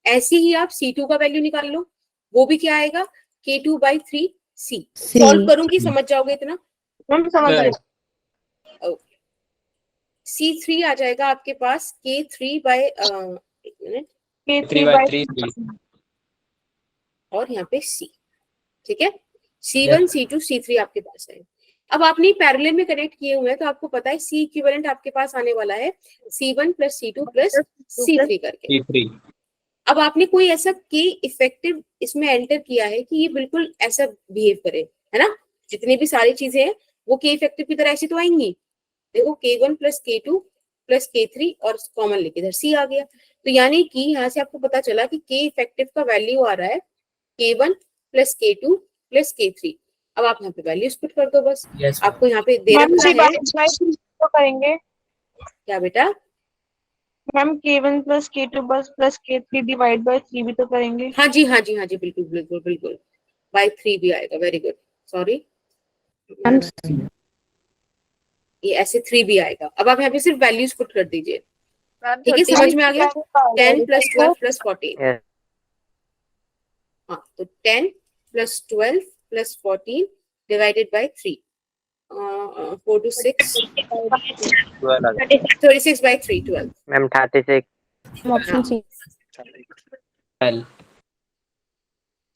ऐसे ही आप C2 का वैल्यू निकाल लो, वो भी क्या आएगा, K2 by 3 C. सॉल्व करूंगी, समझ जाओगे इतना. मैम समझ गई. ओके. C3 आ जाएगा आपके पास K3 by एक मिनट, K3/3. और यहाँ पे C. ठीक है, C1, C2, C3 आपके पास है. अब आपने पैरेलल में कनेक्ट किए हुए हैं तो आपको पता है C इक्विवेलेंट आपके पास आने वाला है C1 plus C2 plus C3 करके. अब आपने कोई ऐसा K इफेक्टिव इसमें एंटर किया है कि ये बिल्कुल ऐसा बिहेव करे, है ना. जितनी भी सारी चीजें हैं वो K इफेक्टिव की तरह ऐसी तो आएंगी. देखो K1 plus K2 plus K3 और कॉमन लेके इधर C आ गया. तो यानी कि यहाँ से आपको पता चला कि K इफेक्टिव का वैल्यू आ रहा है K1 plus K2 plus K3. अब आप यहाँ पे वैल्यूज पुट कर दो बस. Yes, आपको यहाँ पे दे मैम रखा है तो करेंगे. क्या बेटा, ma'am K1 plus K2 plus K3 divide by 3 भी तो करेंगे। हाँ जी हाँ जी हाँ जी, बिल्कुल बिल्कुल बिल्कुल, बाय 3 भी आएगा, वेरी गुड, सॉरी ये ऐसे 3 भी आएगा। अब आप यहाँ पे सिर्फ वैल्यूज पुट कर दीजिए, मैम ठीक है, 30 समझ में आ गया? 10 plus 12 plus 14, Yes. हाँ तो 10 plus 12 plus 14 divided by 3, 4 to 6, 36 by 3, 12. Ma'am 36. Option C.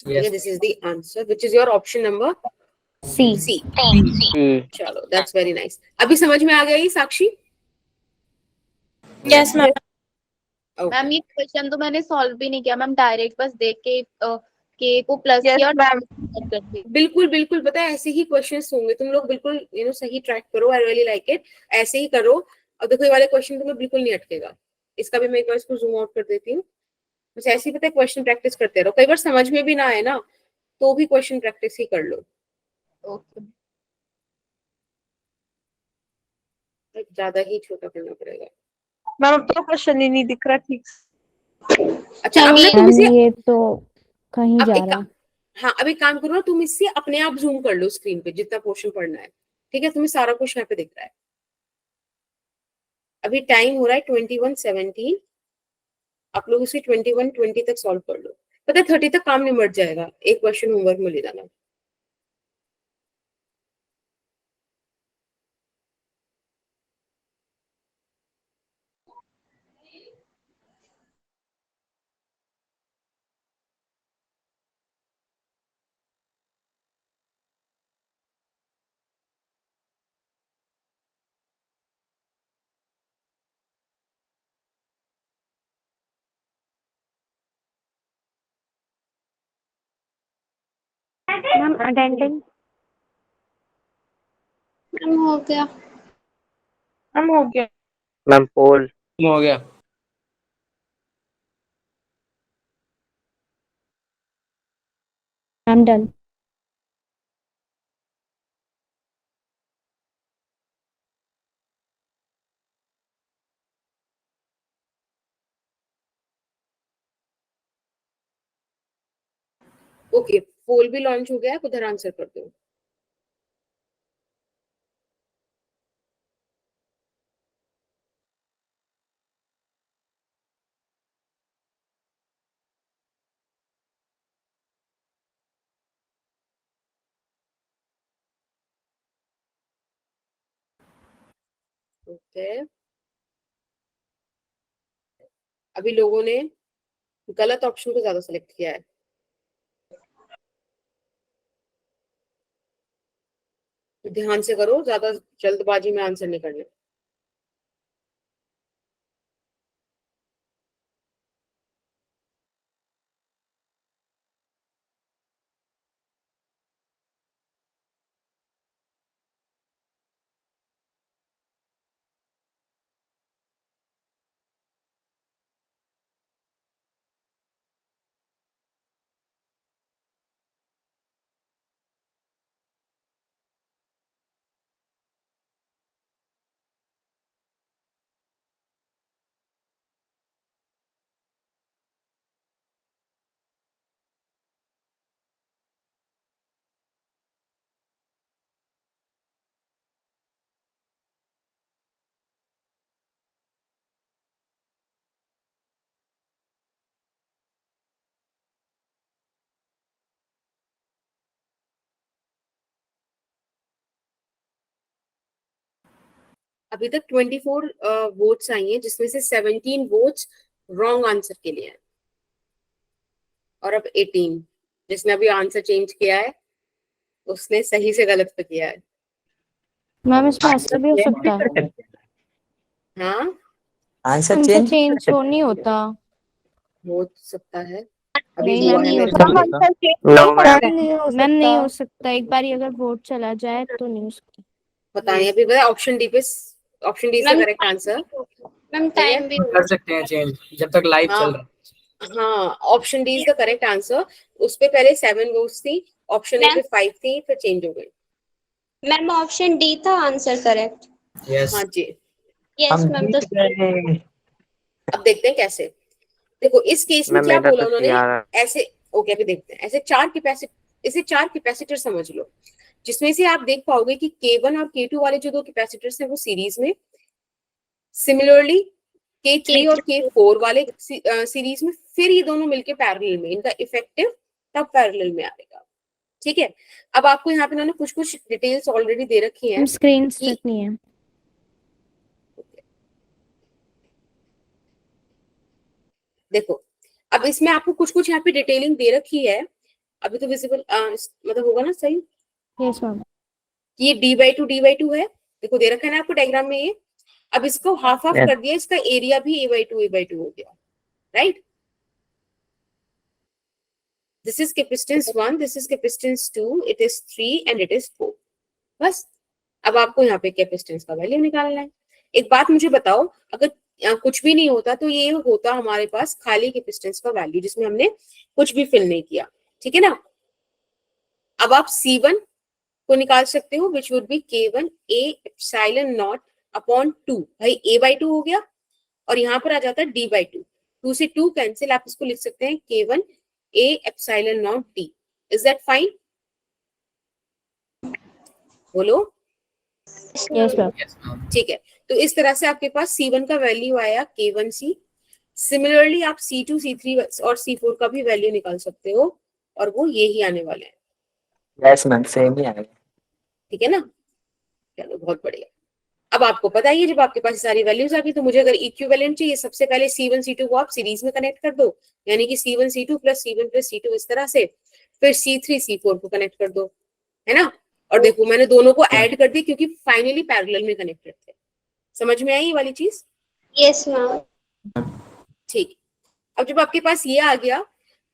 Yeah, this is the answer, which is your option number C. C. C. चलो, that's very nice. अभी समझ में आ गया ये Sakshi? Yes ma'am. Okay. Ma'am ये क्वेश्चन तो मैंने सॉल्व भी नहीं किया मैम, डायरेक्ट बस देख के के को प्लस Yes, किया और ma'am. divide कर दी। बिल्कुल बिल्कुल, पता है ऐसे ही क्वेश्चंस होंगे, तुम लोग बिल्कुल सही ट्रैक करो, आई रियली लाइक इट, ऐसे ही करो। और देखो ये वाले क्वेश्चन तुम्हें बिल्कुल नहीं अटकेगा, इसका भी मैं एक बार इसको जूम आउट कर देती हूँ। बस ऐसे ही पता है क्वेश्चन प्रैक्टिस करते रहो, कई बार समझ में भी ना आए ना तो भी क्वेश्चन प्रैक्टिस ही कर लो। ओके ज्यादा ही छोटा करना पड़ेगा। मैम अब तो क्वेश्चन ही नहीं दिख रहा ठीक से। अच्छा अब ना तुम मैम इसे, ये तो कहीं अब जा एक रहा है। हाँ अब एक काम करो ना, तुम इससे अपने आप जूम कर लो स्क्रीन पे जितना पोर्शन पढ़ना है, ठीक है, तुम्हें सारा कुछ यहाँ पे दिख रहा है। अभी टाइम हो रहा है 21:17, आप लोग इसे 21:20 तक सॉल्व कर लो, पता है 30 तक काम निमट जाएगा, एक क्वेश्चन होमवर्क में ले जाना। Ma'am attendance. मैम हो गया। मैम हो गया। मैम पोल. हो गया। Ma'am done. ओके, पोल भी लॉन्च हो गया है, उधर आंसर कर दो। ओके, अभी लोगों ने गलत ऑप्शन को ज्यादा सिलेक्ट किया है। ध्यान से करो, ज्यादा जल्दबाजी में आंसर नहीं करना। अभी तक 24 वोट्स आई हैं, जिसमें से 17 वोट्स रॉन्ग आंसर के लिए हैं, और अब 18, जिसने अभी आंसर चेंज किया है उसने सही से गलत पे किया है। मैम इसमें ऐसा भी हो सकता है, हाँ आंसर आंसर चेंज तो नहीं होता। हो सकता है, अभी नहीं हुआ मैम, है नहीं हो मेरे सकता। साथ। No ma'am. मैम नहीं हो सकता, एक बार अगर वोट चला जाए तो नहीं हो सकता। बताएं अभी, बताए ऑप्शन डी पे, option D is the correct answer. Ma'am time भी कर सकते हैं चेंज जब तक लाइव हाँ। चल रहा है। हाँ, option D is the correct answer. उस पे पहले 7 वोट्स थी, ऑप्शन ए पे 5 थी, फिर चेंज हो गई। मैम ऑप्शन डी था आंसर करेक्ट। यस हाँ जी, यस मैम तो अब देखते हैं कैसे। देखो इस केस में मैम क्या मेरा बोला तो उन्होंने, आ रहा है। ऐसे ओके अभी देखते हैं। ऐसे चार कैपेसिटर समझ लो, जिसमें से आप देख पाओगे कि K1 और K2 वाले जो दो कैपेसिटर्स हैं वो सीरीज में, सिमिलरली K3 और K4 वाले सीरीज में, फिर ये दोनों मिलके पैरेलल में, इनका इफेक्टिव तब पैरेलल में आएगा। ठीक है, अब आपको यहाँ पे उन्होंने कुछ कुछ डिटेल्स ऑलरेडी दे रखी हैं। स्क्रीन स्टक नहीं है। देखो अब इसमें आपको कुछ कुछ यहाँ पे डिटेलिंग दे रखी है, अभी तो विजिबल मतलब होगा ना सही, यस मैम। ये d/2 है, देखो दे रखा है ना आपको डायग्राम में ये। अब इसको हाफ हाफ Yes. कर दिया, इसका एरिया भी a/2 हो गया, right. This is capacitance 1, this is capacitance 2, it is 3 and it is 4। बस अब आपको यहाँ पे कैपेसिटेंस का वैल्यू निकालना है। एक बात मुझे बताओ, अगर कुछ भी नहीं होता तो ये होता हमारे पास खाली कैपेसिटेंस का वैल्यू जिसमें हमने कुछ भी फिल नहीं किया, ठीक है ना। अब आप C1 को निकाल सकते हो, which would be K1 A epsilon not upon 2, भाई a/2 हो गया, और यहाँ पर आ जाता है d/2, 2 से 2 कैंसिल, आप इसको लिख सकते हैं K1 A epsilon naught d। Is that fine? बोलो। Yes ma'am. ठीक है, तो इस तरह से आपके पास C1 का वैल्यू आया K1C। सिमिलरली आप C2, C3 और C4 का भी वैल्यू निकाल सकते हो, और वो ये ही आने वाले हैं। यस मैम सेम ही आएगा। ठीक है ना, चलो बहुत बढ़िया। अब आपको पता ही है, जब आपके पास सारी वैल्यूज आ गई तो मुझे अगर इक्विवेलेंट चाहिए, सबसे पहले C1 C2 को आप सीरीज में कनेक्ट कर दो, यानी कि C1 C2 plus C1 plus C2 इस तरह से, फिर C3 C4 को कनेक्ट कर दो, है ना। और देखो मैंने दोनों को ऐड कर दी क्योंकि फाइनली पैरेलल में कनेक्टेड थे। समझ में आई ये वाली चीज? Yes ma'am. ठीक, अब जब आपके पास ये आ गया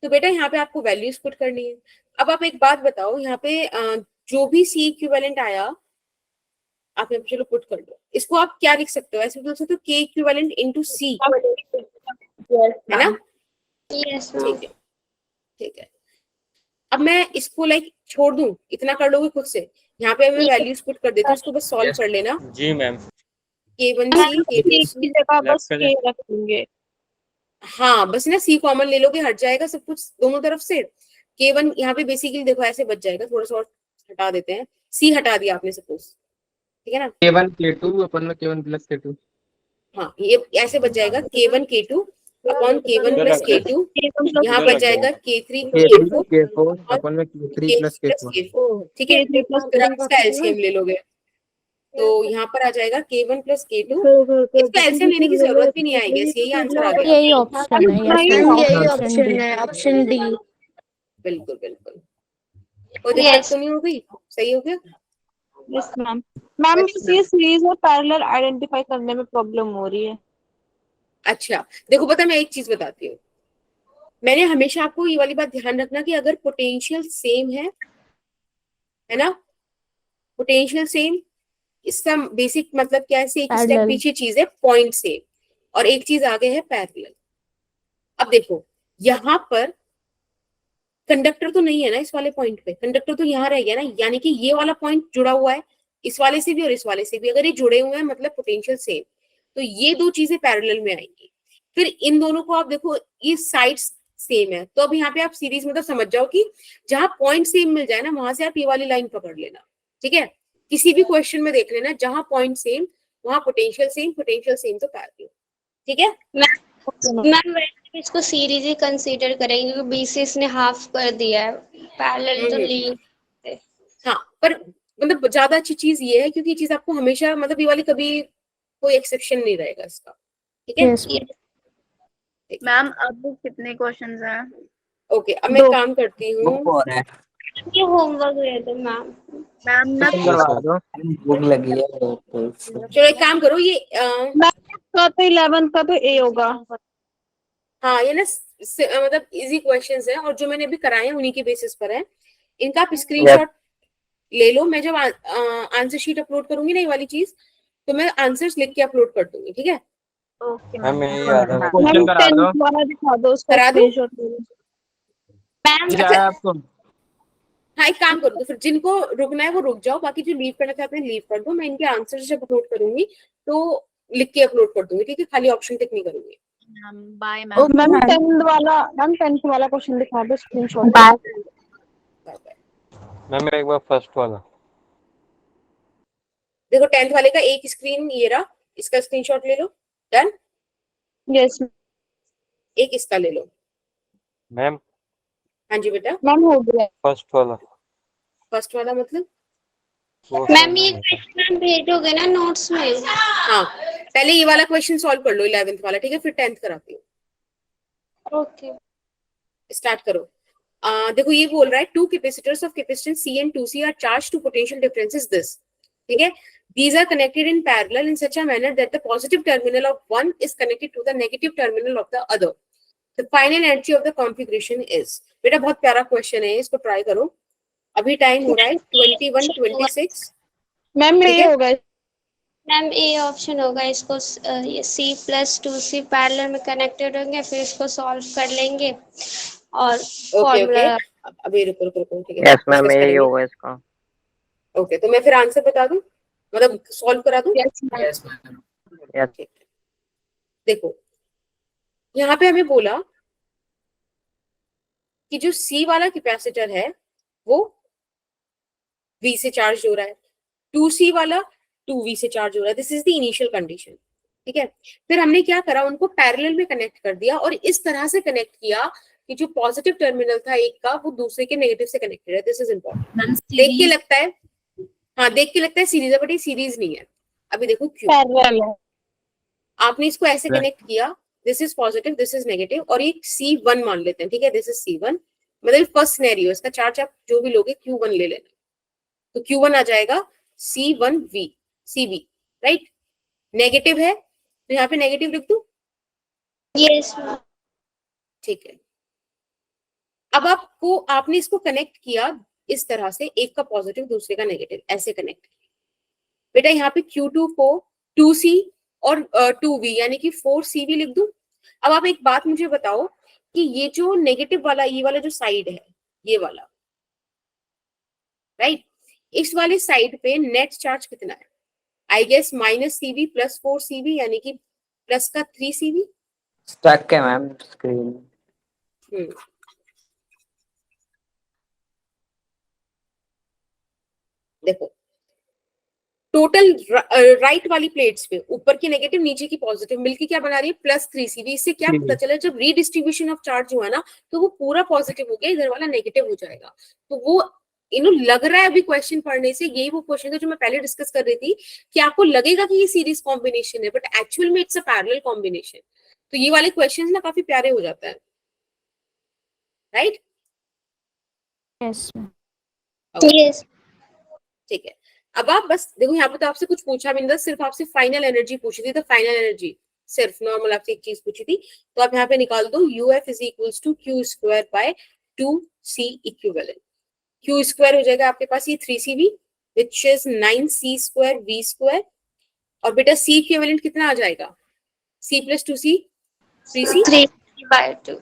तो बेटा यहाँ पे आपको वैल्यूज पुट करनी है। अब आप एक बात बताओ, यहाँ पे जो भी C इक्विवेलेंट आया आप यहाँ पे चलो पुट कर दो, इसको आप क्या लिख सकते हो, ऐसे बोल सकते हो K इक्विवेलेंट इनटू C, है ना। Yes ma'am. ठीक है, ठीक है। अब मैं इसको लाइक छोड़ दूं, इतना कर लोगे खुद से, यहाँ पे मैं वैल्यूज पुट कर देती हूँ, इसको बस सॉल्व कर लेना। जी मैम। K1C K2C, की जगह बस Left K रख देंगे। हाँ बस ना C कॉमन ले लोगे, हट जाएगा सब कुछ दोनों तरफ से। K1 यहाँ पे बेसिकली देखो ऐसे बच जाएगा, थोड़ा सा और हटा देते हैं, C हटा दिया आपने सपोज, ठीक है ना। K1 K2 अपन में K1 प्लस K2। हाँ ये ऐसे बच जाएगा K1 K2 upon K1 plus K2, यहाँ बच जाएगा K3 K3 K4 K4 अपन में K3 प्लस K4। ठीक है, फिर आप इसका एलसीएम ले लोगे तो यहाँ पर आ जाएगा K1 प्लस K2, इसका एलसीएम लेने की जरूरत भी नहीं आएगी, यही आंसर आ गया। यही ऑप्शन है। यस मैम यही मैम, ऑप्शन है, ऑप्शन डी। बिल्कुल बिल्कुल, कोई दिक्कत तो नहीं हो गई, सही हो गया। Yes ma'am. मैम ये सीरीज और पैरेलल आइडेंटिफाई करने में प्रॉब्लम हो रही है। अच्छा देखो पता, मैं एक चीज बताती हूँ, मैंने हमेशा आपको ये वाली बात ध्यान रखना कि अगर पोटेंशियल सेम है ना, पोटेंशियल सेम, इसका बेसिक मतलब क्या है, एक स्टेप Parallel. पीछे चीज है पॉइंट सेम, और एक चीज आगे है पैरेलल। अब देखो यहाँ पर कंडक्टर तो नहीं है ना इस वाले पॉइंट पे, कंडक्टर तो यहाँ रह गया ना, यानी कि ये वाला पॉइंट जुड़ा हुआ है इस वाले से भी और इस वाले से भी, अगर ये जुड़े हुए हैं मतलब पोटेंशियल सेम, तो ये दो चीजें पैरेलल में आएंगी। फिर इन दोनों को आप देखो, ये साइड्स सेम है, तो अब यहाँ पे आप सीरीज मतलब समझ जाओ कि जहां पॉइंट सेम मिल जाए ना वहां से आप ये वाली लाइन पकड़ लेना, ठीक है। किसी भी क्वेश्चन में देख लेना, जहां पॉइंट सेम वहां पोटेंशियल सेम तो पैरेलल, ठीक है। मैम वैसे इसको सीरीज ही कंसीडर करेंगे क्योंकि बीसीएस ने हाफ कर दिया है, पैरेलल तो ली। हाँ पर मतलब ज्यादा अच्छी चीज ये है क्योंकि ये चीज आपको हमेशा मतलब ये वाली कभी कोई एक्सेप्शन नहीं रहेगा इसका, ठीक है। यस मैम अब कितने क्वेश्चंस हैं? ओके अब मैं काम करती हूँ, ये होमवर्क दे दो मैम। मैम करवा दो, भूख लगी है। चलो एक काम करो, ये का तो 11 का तो ए होगा। हाँ ये ना मतलब इजी क्वेश्चंस हैं, और जो मैंने अभी कराए हैं उन्हीं के बेसिस पर है, इनका आप स्क्रीनशॉट ले लो। मैं जब आंसर शीट अपलोड करूंगी ना ये वाली चीज, तो मैं आंसर्स लिख के अपलोड कर दूंगी, ठीक है। Okay ma'am ma'am. मैं याद है। क्वेश्चन करा दो। वाला दिखा दो उसका करा दूं? स्क्रीनशॉट ले लो। क्या है आपको? हाँ एक काम करो, तो फिर जिनको रुकना है वो रुक जाओ, बाकी जो लीव करना चाहते हैं लीव कर दो। मैं इनके आंसर जब अपलोड करूंगी तो लिख के अपलोड कर दूंगी, ठीक है, खाली ऑप्शन टिक नहीं करूंगी। बाय ओ मैम। मैम 10th वाला क्वेश्चन दिखा दो स्क्रीनशॉट। मैम एक बार फर्स्ट वाला। देखो 10th वाले का एक स्क्रीन ये रहा, इसका स्क्रीनशॉट ले लो। डन। यस एक इसका ले लो। मैम हाँ जी बेटा। मैम हो गया। फर्स्ट वाला फर्स्ट वाला मतलब? वो मैम ये क्वेश्चन भेजोगे ना नोट्स में? हाँ, पहले ये वाला क्वेश्चन सॉल्व कर लो 11th वाला, ठीक है, फिर 10th कराती हूँ। ओके। स्टार्ट करो। देखो ये बोल रहा है two capacitors of capacitance C and 2C are charge to potential differences this, ठीक है। These are connected in parallel in such a manner that the positive terminal of one is connected to the negative terminal of the other. The final energy of the configuration is। बेटा बहुत प्यारा question है, इसको try करो। अभी time हो रहा है 21:26। मैम ठीक ये है? हो गया। मैम ए ऑप्शन होगा इसको, ये C+2C पैरेलल में कनेक्टेड होंगे, फिर इसको सॉल्व कर लेंगे और ओके फॉर्मूला। अभी रुको रुको रुको, ठीक है, यस मैम डिस्कस यही करेंगे। होगा इसका। ओके, तो मैं फिर आंसर बता दूं, मतलब सॉल्व करा दूं? Yes ma'am. Yes ma'am. Yes ठीक है। देखो यहाँ पे हमें बोला कि जो C वाला कैपेसिटर है वो V से चार्ज हो रहा है, 2C वाला 2V से चार्ज हो रहा है। This is the initial condition, ठीक है। फिर हमने क्या करा, उनको पैरेलल में कनेक्ट कर दिया और इस तरह से कनेक्ट किया कि जो पॉजिटिव टर्मिनल था एक का वो दूसरे के नेगेटिव से कनेक्टेड है। This is important. देख के लगता है, हाँ देख के लगता है सीरीज है, बट ये सीरीज नहीं है। अभी देखो क्यों। पैरेलल है। आपने इसको ऐसे कनेक्ट किया, this is positive this is negative, और ये C1 मान लेते हैं, ठीक है, दिस इज C1, मतलब फर्स्ट सिनेरियो, इसका चार्ज आप जो भी लोगे Q1 ले लेना, तो Q1 आ जाएगा C1V CV, राइट। नेगेटिव है तो यहाँ पे नेगेटिव लिख दूं, यस ठीक है। अब आपने इसको कनेक्ट किया इस तरह से, एक का पॉजिटिव दूसरे का नेगेटिव, ऐसे कनेक्ट किया। बेटा यहाँ पे Q2 को 2C और 2V यानी कि 4CV लिख दूं। अब आप एक बात मुझे बताओ कि ये जो नेगेटिव वाला, ये वाला जो साइड है, ये वाला, राइट, इस वाले साइड पे नेट चार्ज कितना है? आई गेस -CV + 4CV यानी कि प्लस का 3CV। स्टक है मैम स्क्रीन। देखो टोटल राइट वाली प्लेट्स पे ऊपर की नेगेटिव नीचे की पॉजिटिव मिलके क्या बना रही है? +3CV। इससे क्या पता चला, जब रीडिस्ट्रीब्यूशन ऑफ चार्ज हुआ ना तो वो पूरा पॉजिटिव हो गया, इधर वाला नेगेटिव हो जाएगा। तो वो लग रहा है अभी क्वेश्चन पढ़ने से यही वो क्वेश्चन था जो मैं पहले डिस्कस कर रही थी कि आपको लगेगा कि ये सीरीज कॉम्बिनेशन है, बट एक्चुअल में इट्स अ पैरेलल कॉम्बिनेशन। तो ये वाले क्वेश्चन ना काफी प्यारे हो जाते हैं, राइट। Yes yes. ठीक है, अब आप बस देखो यहाँ पे तो आपसे कुछ पूछा भी नहीं था, सिर्फ आपसे फाइनल एनर्जी पूछी थी। तो फाइनल एनर्जी सिर्फ नॉर्मल आपसे एक चीज पूछी थी, तो आप यहाँ पे निकाल दो UF = Q²/2C इक्विवेलेंट। Q² हो जाएगा आपके पास ये 3CV विच इज 9C²V², और बेटा C इक्विवेलेंट कितना आ जाएगा? C + 2C 3C। 3/2।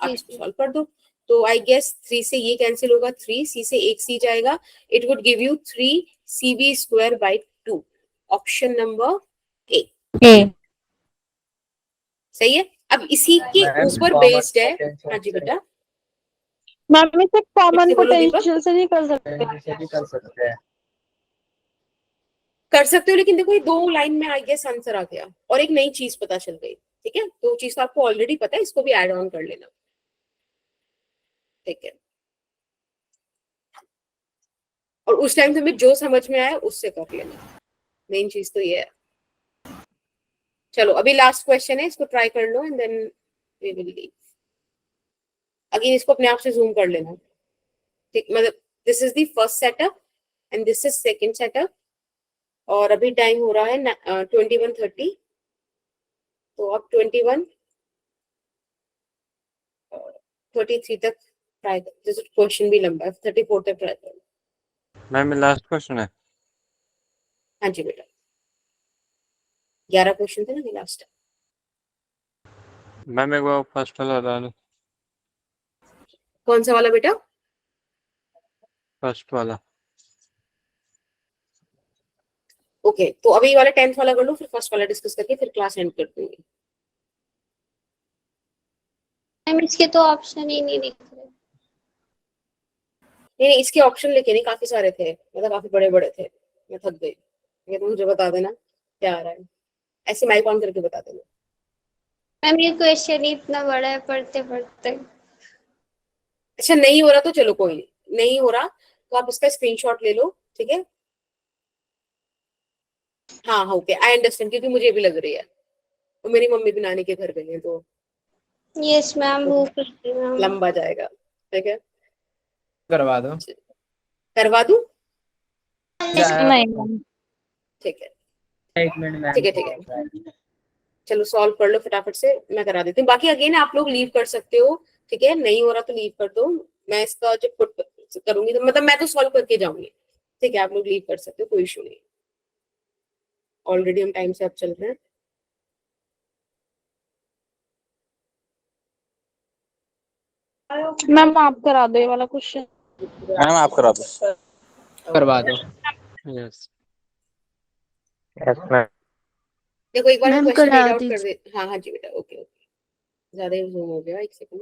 आप इसको सॉल्व कर दो, तो आई गेस 3 से ये कैंसिल होगा, 3C से एक C जाएगा, it would give you 3CV²/2। Option number A सही है। अब इसी के ऊपर बेस्ड है, हाँ जी बेटा, मैम इसे कॉमन फिर से बोलो दीपक। पोटेंशियल से नहीं कर सकते? कर सकते हैं। कर सकते हो, लेकिन देखो ये 2 लाइन में आई गेस आंसर आ गया और एक नई चीज पता चल गई, ठीक है। तो चीज तो आपको ऑलरेडी पता है, इसको भी ऐड ऑन कर लेना, ठीक है। और उस टाइम तुम्हें जो समझ में आया उससे कर लेना, मेन चीज तो ये है। चलो अभी लास्ट क्वेश्चन है, इसको ट्राई कर लो and then we will leave. Again इसको अपने आप से जूम कर लेना, ठीक, मतलब this is the first setup and this is second setup, और अभी टाइम हो रहा है 21:30। तो अब 21:33 तक ट्राई कर, जैसे क्वेश्चन भी लंबा है, 34 तक ट्राई कर। मैम लास्ट क्वेश्चन है। हाँ जी बेटा, 11 क्वेश्चन थे ना लास्ट। मैम एक बार फर्स्ट वाला बता दो। कौन सा वाला बेटा? फर्स्ट वाला। ओके, तो अभी ये वाला 10th वाला कर लो, फिर फर्स्ट वाला डिस्कस करके फिर क्लास एंड कर दूंगी। मैम इसके तो ऑप्शन ही नहीं दिख रहे। नहीं, इसके ऑप्शन लेके नहीं, काफी सारे थे, मतलब काफी बड़े बड़े थे, मैं थक गई। ये तो मुझे बता देना क्या आ रहा है, ऐसे माइक ऑन करके बता देना। मैम ये क्वेश्चन ही इतना बड़ा है पढ़ते पढ़ते। अच्छा नहीं हो रहा तो चलो कोई नहीं हो रहा तो आप इसका स्क्रीनशॉट ले लो, ठीक है। हाँ हाँ ओके, आई अंडरस्टैंड, क्योंकि मुझे भी लग रही है, तो मेरी मम्मी भी नानी के घर गई है तो यस मैम भूख लगी है मैम। लंबा जाएगा, ठीक है। करवा दो। करवा दूं? नहीं मैम। ठीक है एक मिनट ठीक है ठीक है, चलो सॉल्व कर लो फटाफट से, मैं करा देती हूँ। बाकी अगेन आप लोग लीव कर सकते हो, ठीक है, नहीं हो रहा तो लीव कर दो। मैं इसका जब पुट करूंगी तो मतलब मैं तो सॉल्व करके जाऊंगी, ठीक है, आप लोग लीव कर सकते हो, कोई इशू नहीं। ऑलरेडी हम टाइम से अब चल रहे हैं। मैम आप करा दो ये वाला क्वेश्चन। मैम आप करा दो। करवा दो। यस देखो एक बार मैं मैम क्वेश्चन करा रीड आउट कर दीजिए। दे। हाँ हाँ जी बेटा, ओके ओके, ज्यादा ही जूम हो गया, एक सेकंड।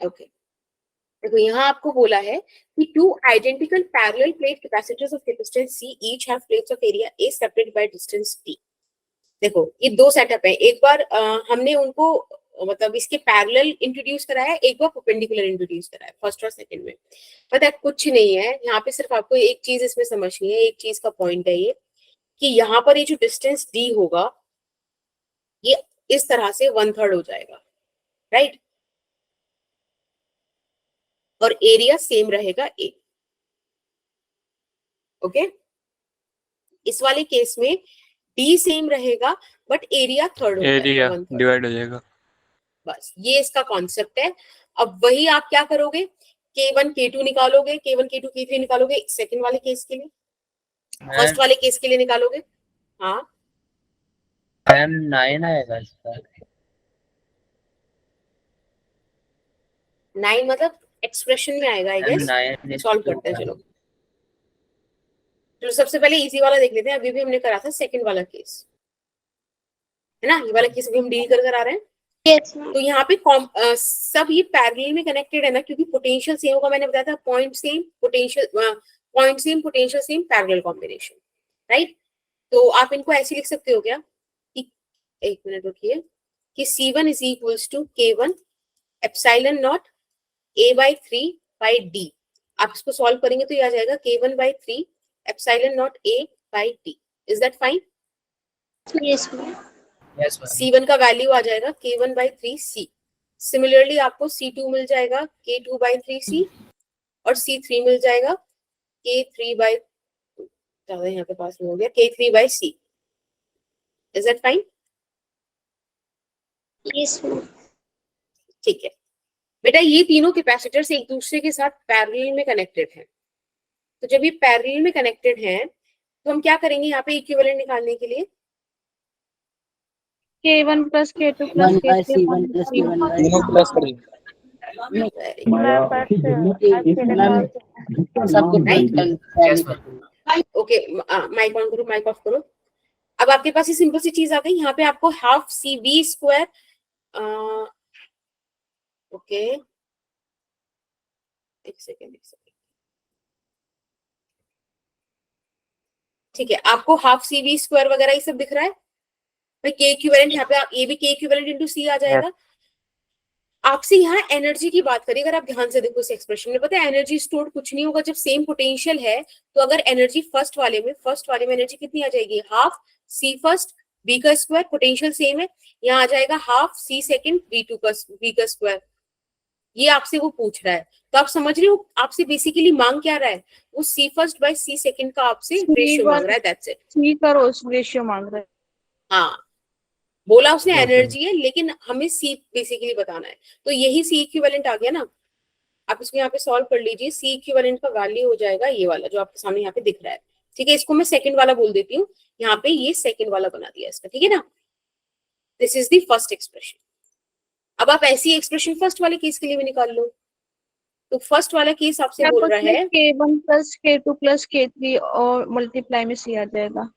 ओके देखो यहाँ आपको बोला है कि two identical parallel plate capacitors of capacitance C each have plates of area A separated by distance T। देखो ये दो सेटअप है, एक बार हमने उनको मतलब इसके पैरेलल इंट्रोड्यूस कराया, एक बार परपेंडिकुलर इंट्रोड्यूस कराया, फर्स्ट और सेकंड में। पता है कुछ नहीं है यहाँ पे, सिर्फ आपको एक चीज इसमें समझनी है, एक चीज का पॉइंट है ये कि यहाँ पर ये जो डिस्टेंस D होगा ये इस तरह से 1/3 हो जाएगा, राइट, और एरिया सेम रहेगा A। ओके इस वाले केस में D सेम रहेगा बट एरिया थर्ड हो एरिया जाएगा, 1/3। डिवाइड हो जाएगा। बस ये इसका कॉन्सेप्ट है। अब वही आप क्या करोगे, K1 K2 निकालोगे, K1 K2 K3 निकालोगे सेकंड वाले केस के लिए, फर्स्ट वाले केस के लिए निकालोगे। हाँ मैम 9 आएगा इसका। 9 मतलब एक्सप्रेशन में आएगा आई गेस। 9 सॉल्व करते हैं चलो। तो सबसे पहले इजी वाला देख लेते हैं, अभी भी हमने करा था सेकंड वाला केस, है ना, ये वाला केस भी हम डील कर आ रहे हैं। Yes ma'am. तो यहाँ पे सब ये पैरेलल में कनेक्टेड है ना, क्योंकि पोटेंशियल सेम होगा, मैंने बताया था point same potential same parallel combination, right. तो आप इनको ऐसे लिख सकते हो क्या कि, एक मिनट रुकिए, कि C1 is equals to K1 epsilon naught A/3 by D। आप इसको सॉल्व करेंगे तो ये आ जाएगा K1/3 epsilon not A/D। Is that fine? Yes ma'am. Yes ma'am. C1 का वैल्यू आ जाएगा K1/3C। सिमिलरली आपको C2 मिल जाएगा K2/3C और C3 मिल जाएगा K3 ज्यादा यहाँ पे पास में हो गया K3/C। Is that fine? Yes ma'am. ठीक है बेटा, ये तीनों कैपेसिटर्स एक दूसरे के साथ पैरेलल में कनेक्टेड हैं। तो जब ये पैरेलल में कनेक्टेड हैं तो हम क्या करेंगे यहाँ पे इक्विवेलेंट निकालने के लिए? K1 plus K2 plus 1 by K3 C1 plus K1 by तीनों प्लस करेंगे। सबको ओके माइक ऑन करो, माइक ऑफ करो। अब आपके पास ये सिंपल सी चीज आ गई, यहाँ पे आपको हाफ CV स्क्वायर, ओके एक सेकेंड, ठीक है, आपको हाफ CV स्क्वायर वगैरह ये सब दिख रहा है भाई। K इक्विवेलेंट यहाँ पे ये भी K इक्विवेलेंट इनटू C आ जाएगा। आपसे यहाँ एनर्जी की बात करिए, अगर आप ध्यान से देखो इस एक्सप्रेशन में, पता है एनर्जी स्टोर कुछ नहीं होगा, जब सेम पोटेंशियल है तो अगर एनर्जी फर्स्ट वाले में एनर्जी कितनी आ जाएगी, हाफ C फर्स्ट B का स्क्वायर, पोटेंशियल सेम है, यहाँ आ जाएगा हाफ C सेकंड B का स्क्वायर। ये आपसे वो पूछ रहा है, तो आप समझ रहे हो आपसे बेसिकली मांग क्या रहा है, वो C first by C second का आपसे रेशियो मांग रहा है, दैट्स इट। C का रेशियो मांग रहा है। हाँ बोला उसने एनर्जी है, लेकिन हमें C बेसिकली बताना है, तो यही C इक्विवेलेंट आ गया ना। आप इसको यहाँ पे सॉल्व कर लीजिए, C इक्विवेलेंट का वैल्यू हो जाएगा ये वाला जो आपके सामने यहाँ पे दिख रहा है, ठीक है। इसको मैं सेकंड वाला बोल देती हूँ, यहाँ पे ये सेकंड वाला बना दिया इसका, ठीक है ना। This is the first expression. अब आप ऐसी एक्सप्रेशन फर्स्ट वाले केस के लिए भी निकाल लो। तो फर्स्ट वाला केस आपसे बोल रहा है K1 plus K2 plus K3 और मल्टीप्लाई में C आ जाएगा।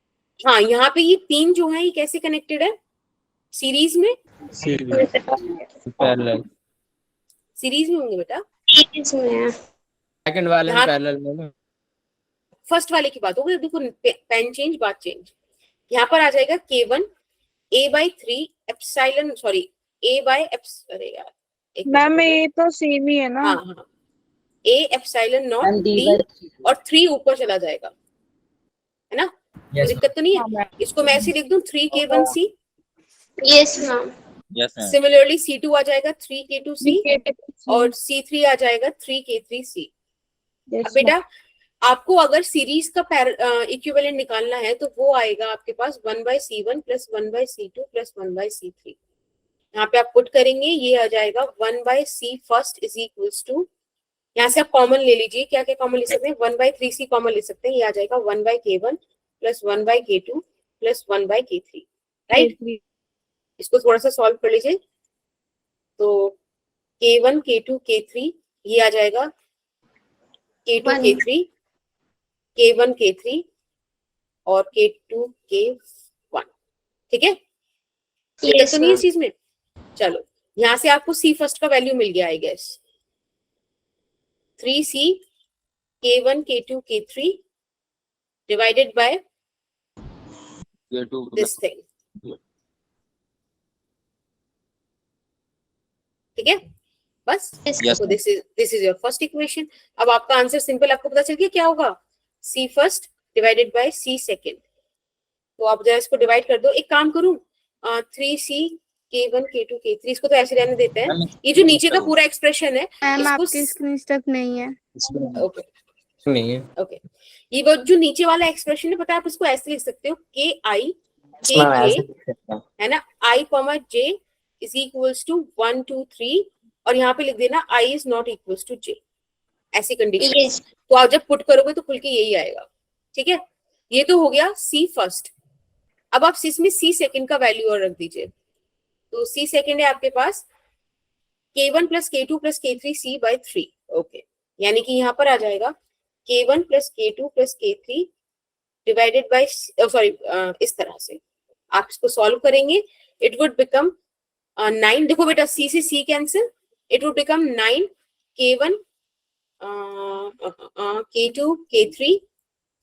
हाँ, यहाँ पे ये 3 जो है ये कैसे कनेक्टेड है सीरीज में? पैरेलल सीरीज में होंगे बेटा। इसमें सेकंड वाले में यहाँ पैरेलल में ना। फर्स्ट वाले की बात हो गई। देखो पेन चेंज, बात चेंज। यहाँ पर आ जाएगा K1 A/3 एप्सिलॉन, सॉरी अरे यार एक मिनट मैम रुको। ये तो सेम ही है ना। हाँ हाँ, A epsilon not ma'am D D/3 और 3 ऊपर चला जाएगा, है ना? कोई दिक्कत तो नहीं है? हाँ मैम। इसको मैं ऐसे लिख दूं 3K1C। Yes ma'am. Yes ma'am. Similarly C2 आ जाएगा 3K2C और C3 आ जाएगा 3K3C। अब बेटा आपको अगर सीरीज का इक्विवेलेंट निकालना है तो वो आएगा आपके पास 1/C1 plus 1/C2 plus 1/C3। यहाँ पे आप पुट करेंगे, ये आ जाएगा 1/C first is equals to, यहाँ से आप कॉमन ले लीजिए, क्या क्या कॉमन ले सकते हैं, 1/3C कॉमन ले सकते हैं, ये आ जाएगा 1/K1 plus 1/K2 plus 1/K3, right? इसको थोड़ा सा सॉल्व कर लीजिए। तो K1 K2 K3 ये आ जाएगा K2 K3 K1 K3 और K2 K1, ठीक है? Yes, तो नहीं है ma'am. इस चीज में। चलो यहाँ से आपको C फर्स्ट का वैल्यू मिल गया I guess, 3C K1 K2 K3 divided by this thing, ठीक है? बस Yes. तो this is your first equation. अब आपका आंसर सिंपल, आपको पता चल गया क्या होगा, C first divided by C second. तो आप जरा इसको डिवाइड कर दो। एक काम करूं, 3C K1 K2 K3 इसको तो ऐसे रहने देते हैं। ये जो नीचे का पूरा एक्सप्रेशन है इसको स्क्रीन स्टक नहीं है। ओके नहीं है। ओके, ये वो जो नीचे वाला एक्सप्रेशन है पता है, आप इसको ऐसे लिख सकते हो KI KK, है ना, I, J is equals to 1 2 3 और यहाँ पे लिख देना I is not equals to J, ऐसी कंडीशन। Yes. तो आप जब पुट करोगे तो खुल के यही आएगा, ठीक है? ये तो हो गया C फर्स्ट। अब आप इसमें C सेकेंड का वैल्यू और रख दीजिए। तो C सेकेंड है आपके पास K1 plus K2 plus K3 C/3, okay, यानी कि यहाँ पर आ जाएगा K1 plus K2 plus K3 divided bye, sorry इस तरह से आप इसको सॉल्व करेंगे, इट वुड बिकम 9। देखो बेटा C से C cancel, it would become 9 K1 K2 K3,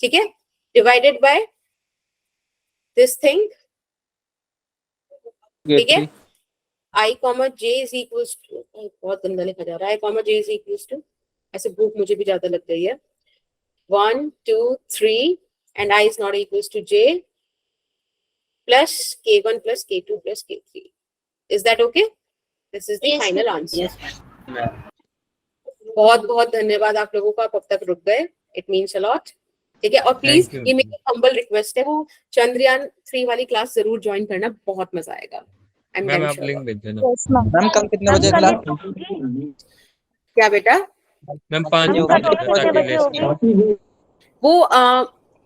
ठीक है, डिवाइडेड बाय दिस थिंग, ठीक है, I, J is equals to, बहुत गंदा लिखा जा रहा है, I, J is equals to, ऐसे भूख मुझे भी ज्यादा लग गई है, 1 2 3 and I is not equals to J plus K1 plus K2 plus K3. Is that okay? This is the Yes, final ma'am. answer. Yes. बहुत बहुत धन्यवाद आप लोगों का, आप अब तक रुक गए, इट मीन्स अ लॉट, ठीक है? और प्लीज Thank you. ये मेरी हम्बल रिक्वेस्ट है, वो चंद्रयान 3 वाली क्लास जरूर ज्वाइन करना, बहुत मजा आएगा। I'm मैम damn आप sure लिंक about भेज देना। मैम कल कितने बजे क्लास? it. क्या बेटा? मैम 5 मैम, बजे कल कितने ताकि बजे होगी? लेट वो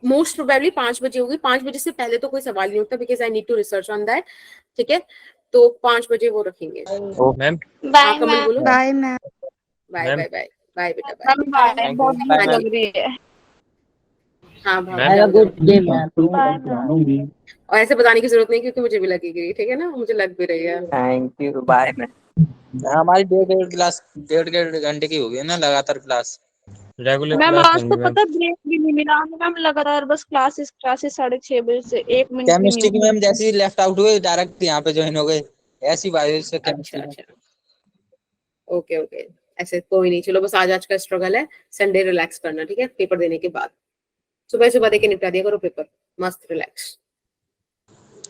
मोस्ट प्रोबेबली 5 बजे होगी। 5 बजे से पहले तो कोई सवाल नहीं होता, because I need to research on that, ठीक है? तो 5 बजे वो रखेंगे। मैम Bye, हाँ, कमल ma'am. बोलो। Bye ma'am. Bye ma'am. Bye bye bye बेटा, बाय। मैम बाय, बहुत भूख Bye, लग रही है। हाँ भाव ma'am. Have a good day, ma'am. Bye ma'am. और ऐसे बताने की जरूरत नहीं क्योंकि मुझे भी लगेगी, ठीक है ना, मुझे लग भी रही है। Thank you, bye ma'am. हमारी डेढ़ क्लास 1.5 घंटे की होगी ना लगातार क्लास। रेगुलर मैम क्लास आज तो होंगी मैम। पता ब्रेक भी नहीं मिला हमें मैम, लगातार बस क्लासेस 6:30 बजे से 1 मिनट भी केमिस्ट्री की नहीं मैम जैसे ही लेफ्ट आउट हुए डायरेक्ट यहाँ पे ज्वाइन हो गए, ऐसी बायो से अच्छा केमिस्ट्री। अच्छा, ओके ओके, ऐसे कोई नहीं, चलो बस आज का स्ट्रगल है, संडे रिलैक्स करना, ठीक है? पेपर देने के बाद सुबह सुबह देके निपटा दिया करो पेपर, मस्त relax.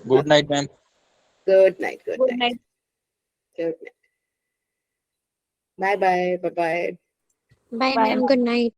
Good night ma'am. Good night, good good night, night. Good night, bye bye bye bye. Bye, ma'am. Good night.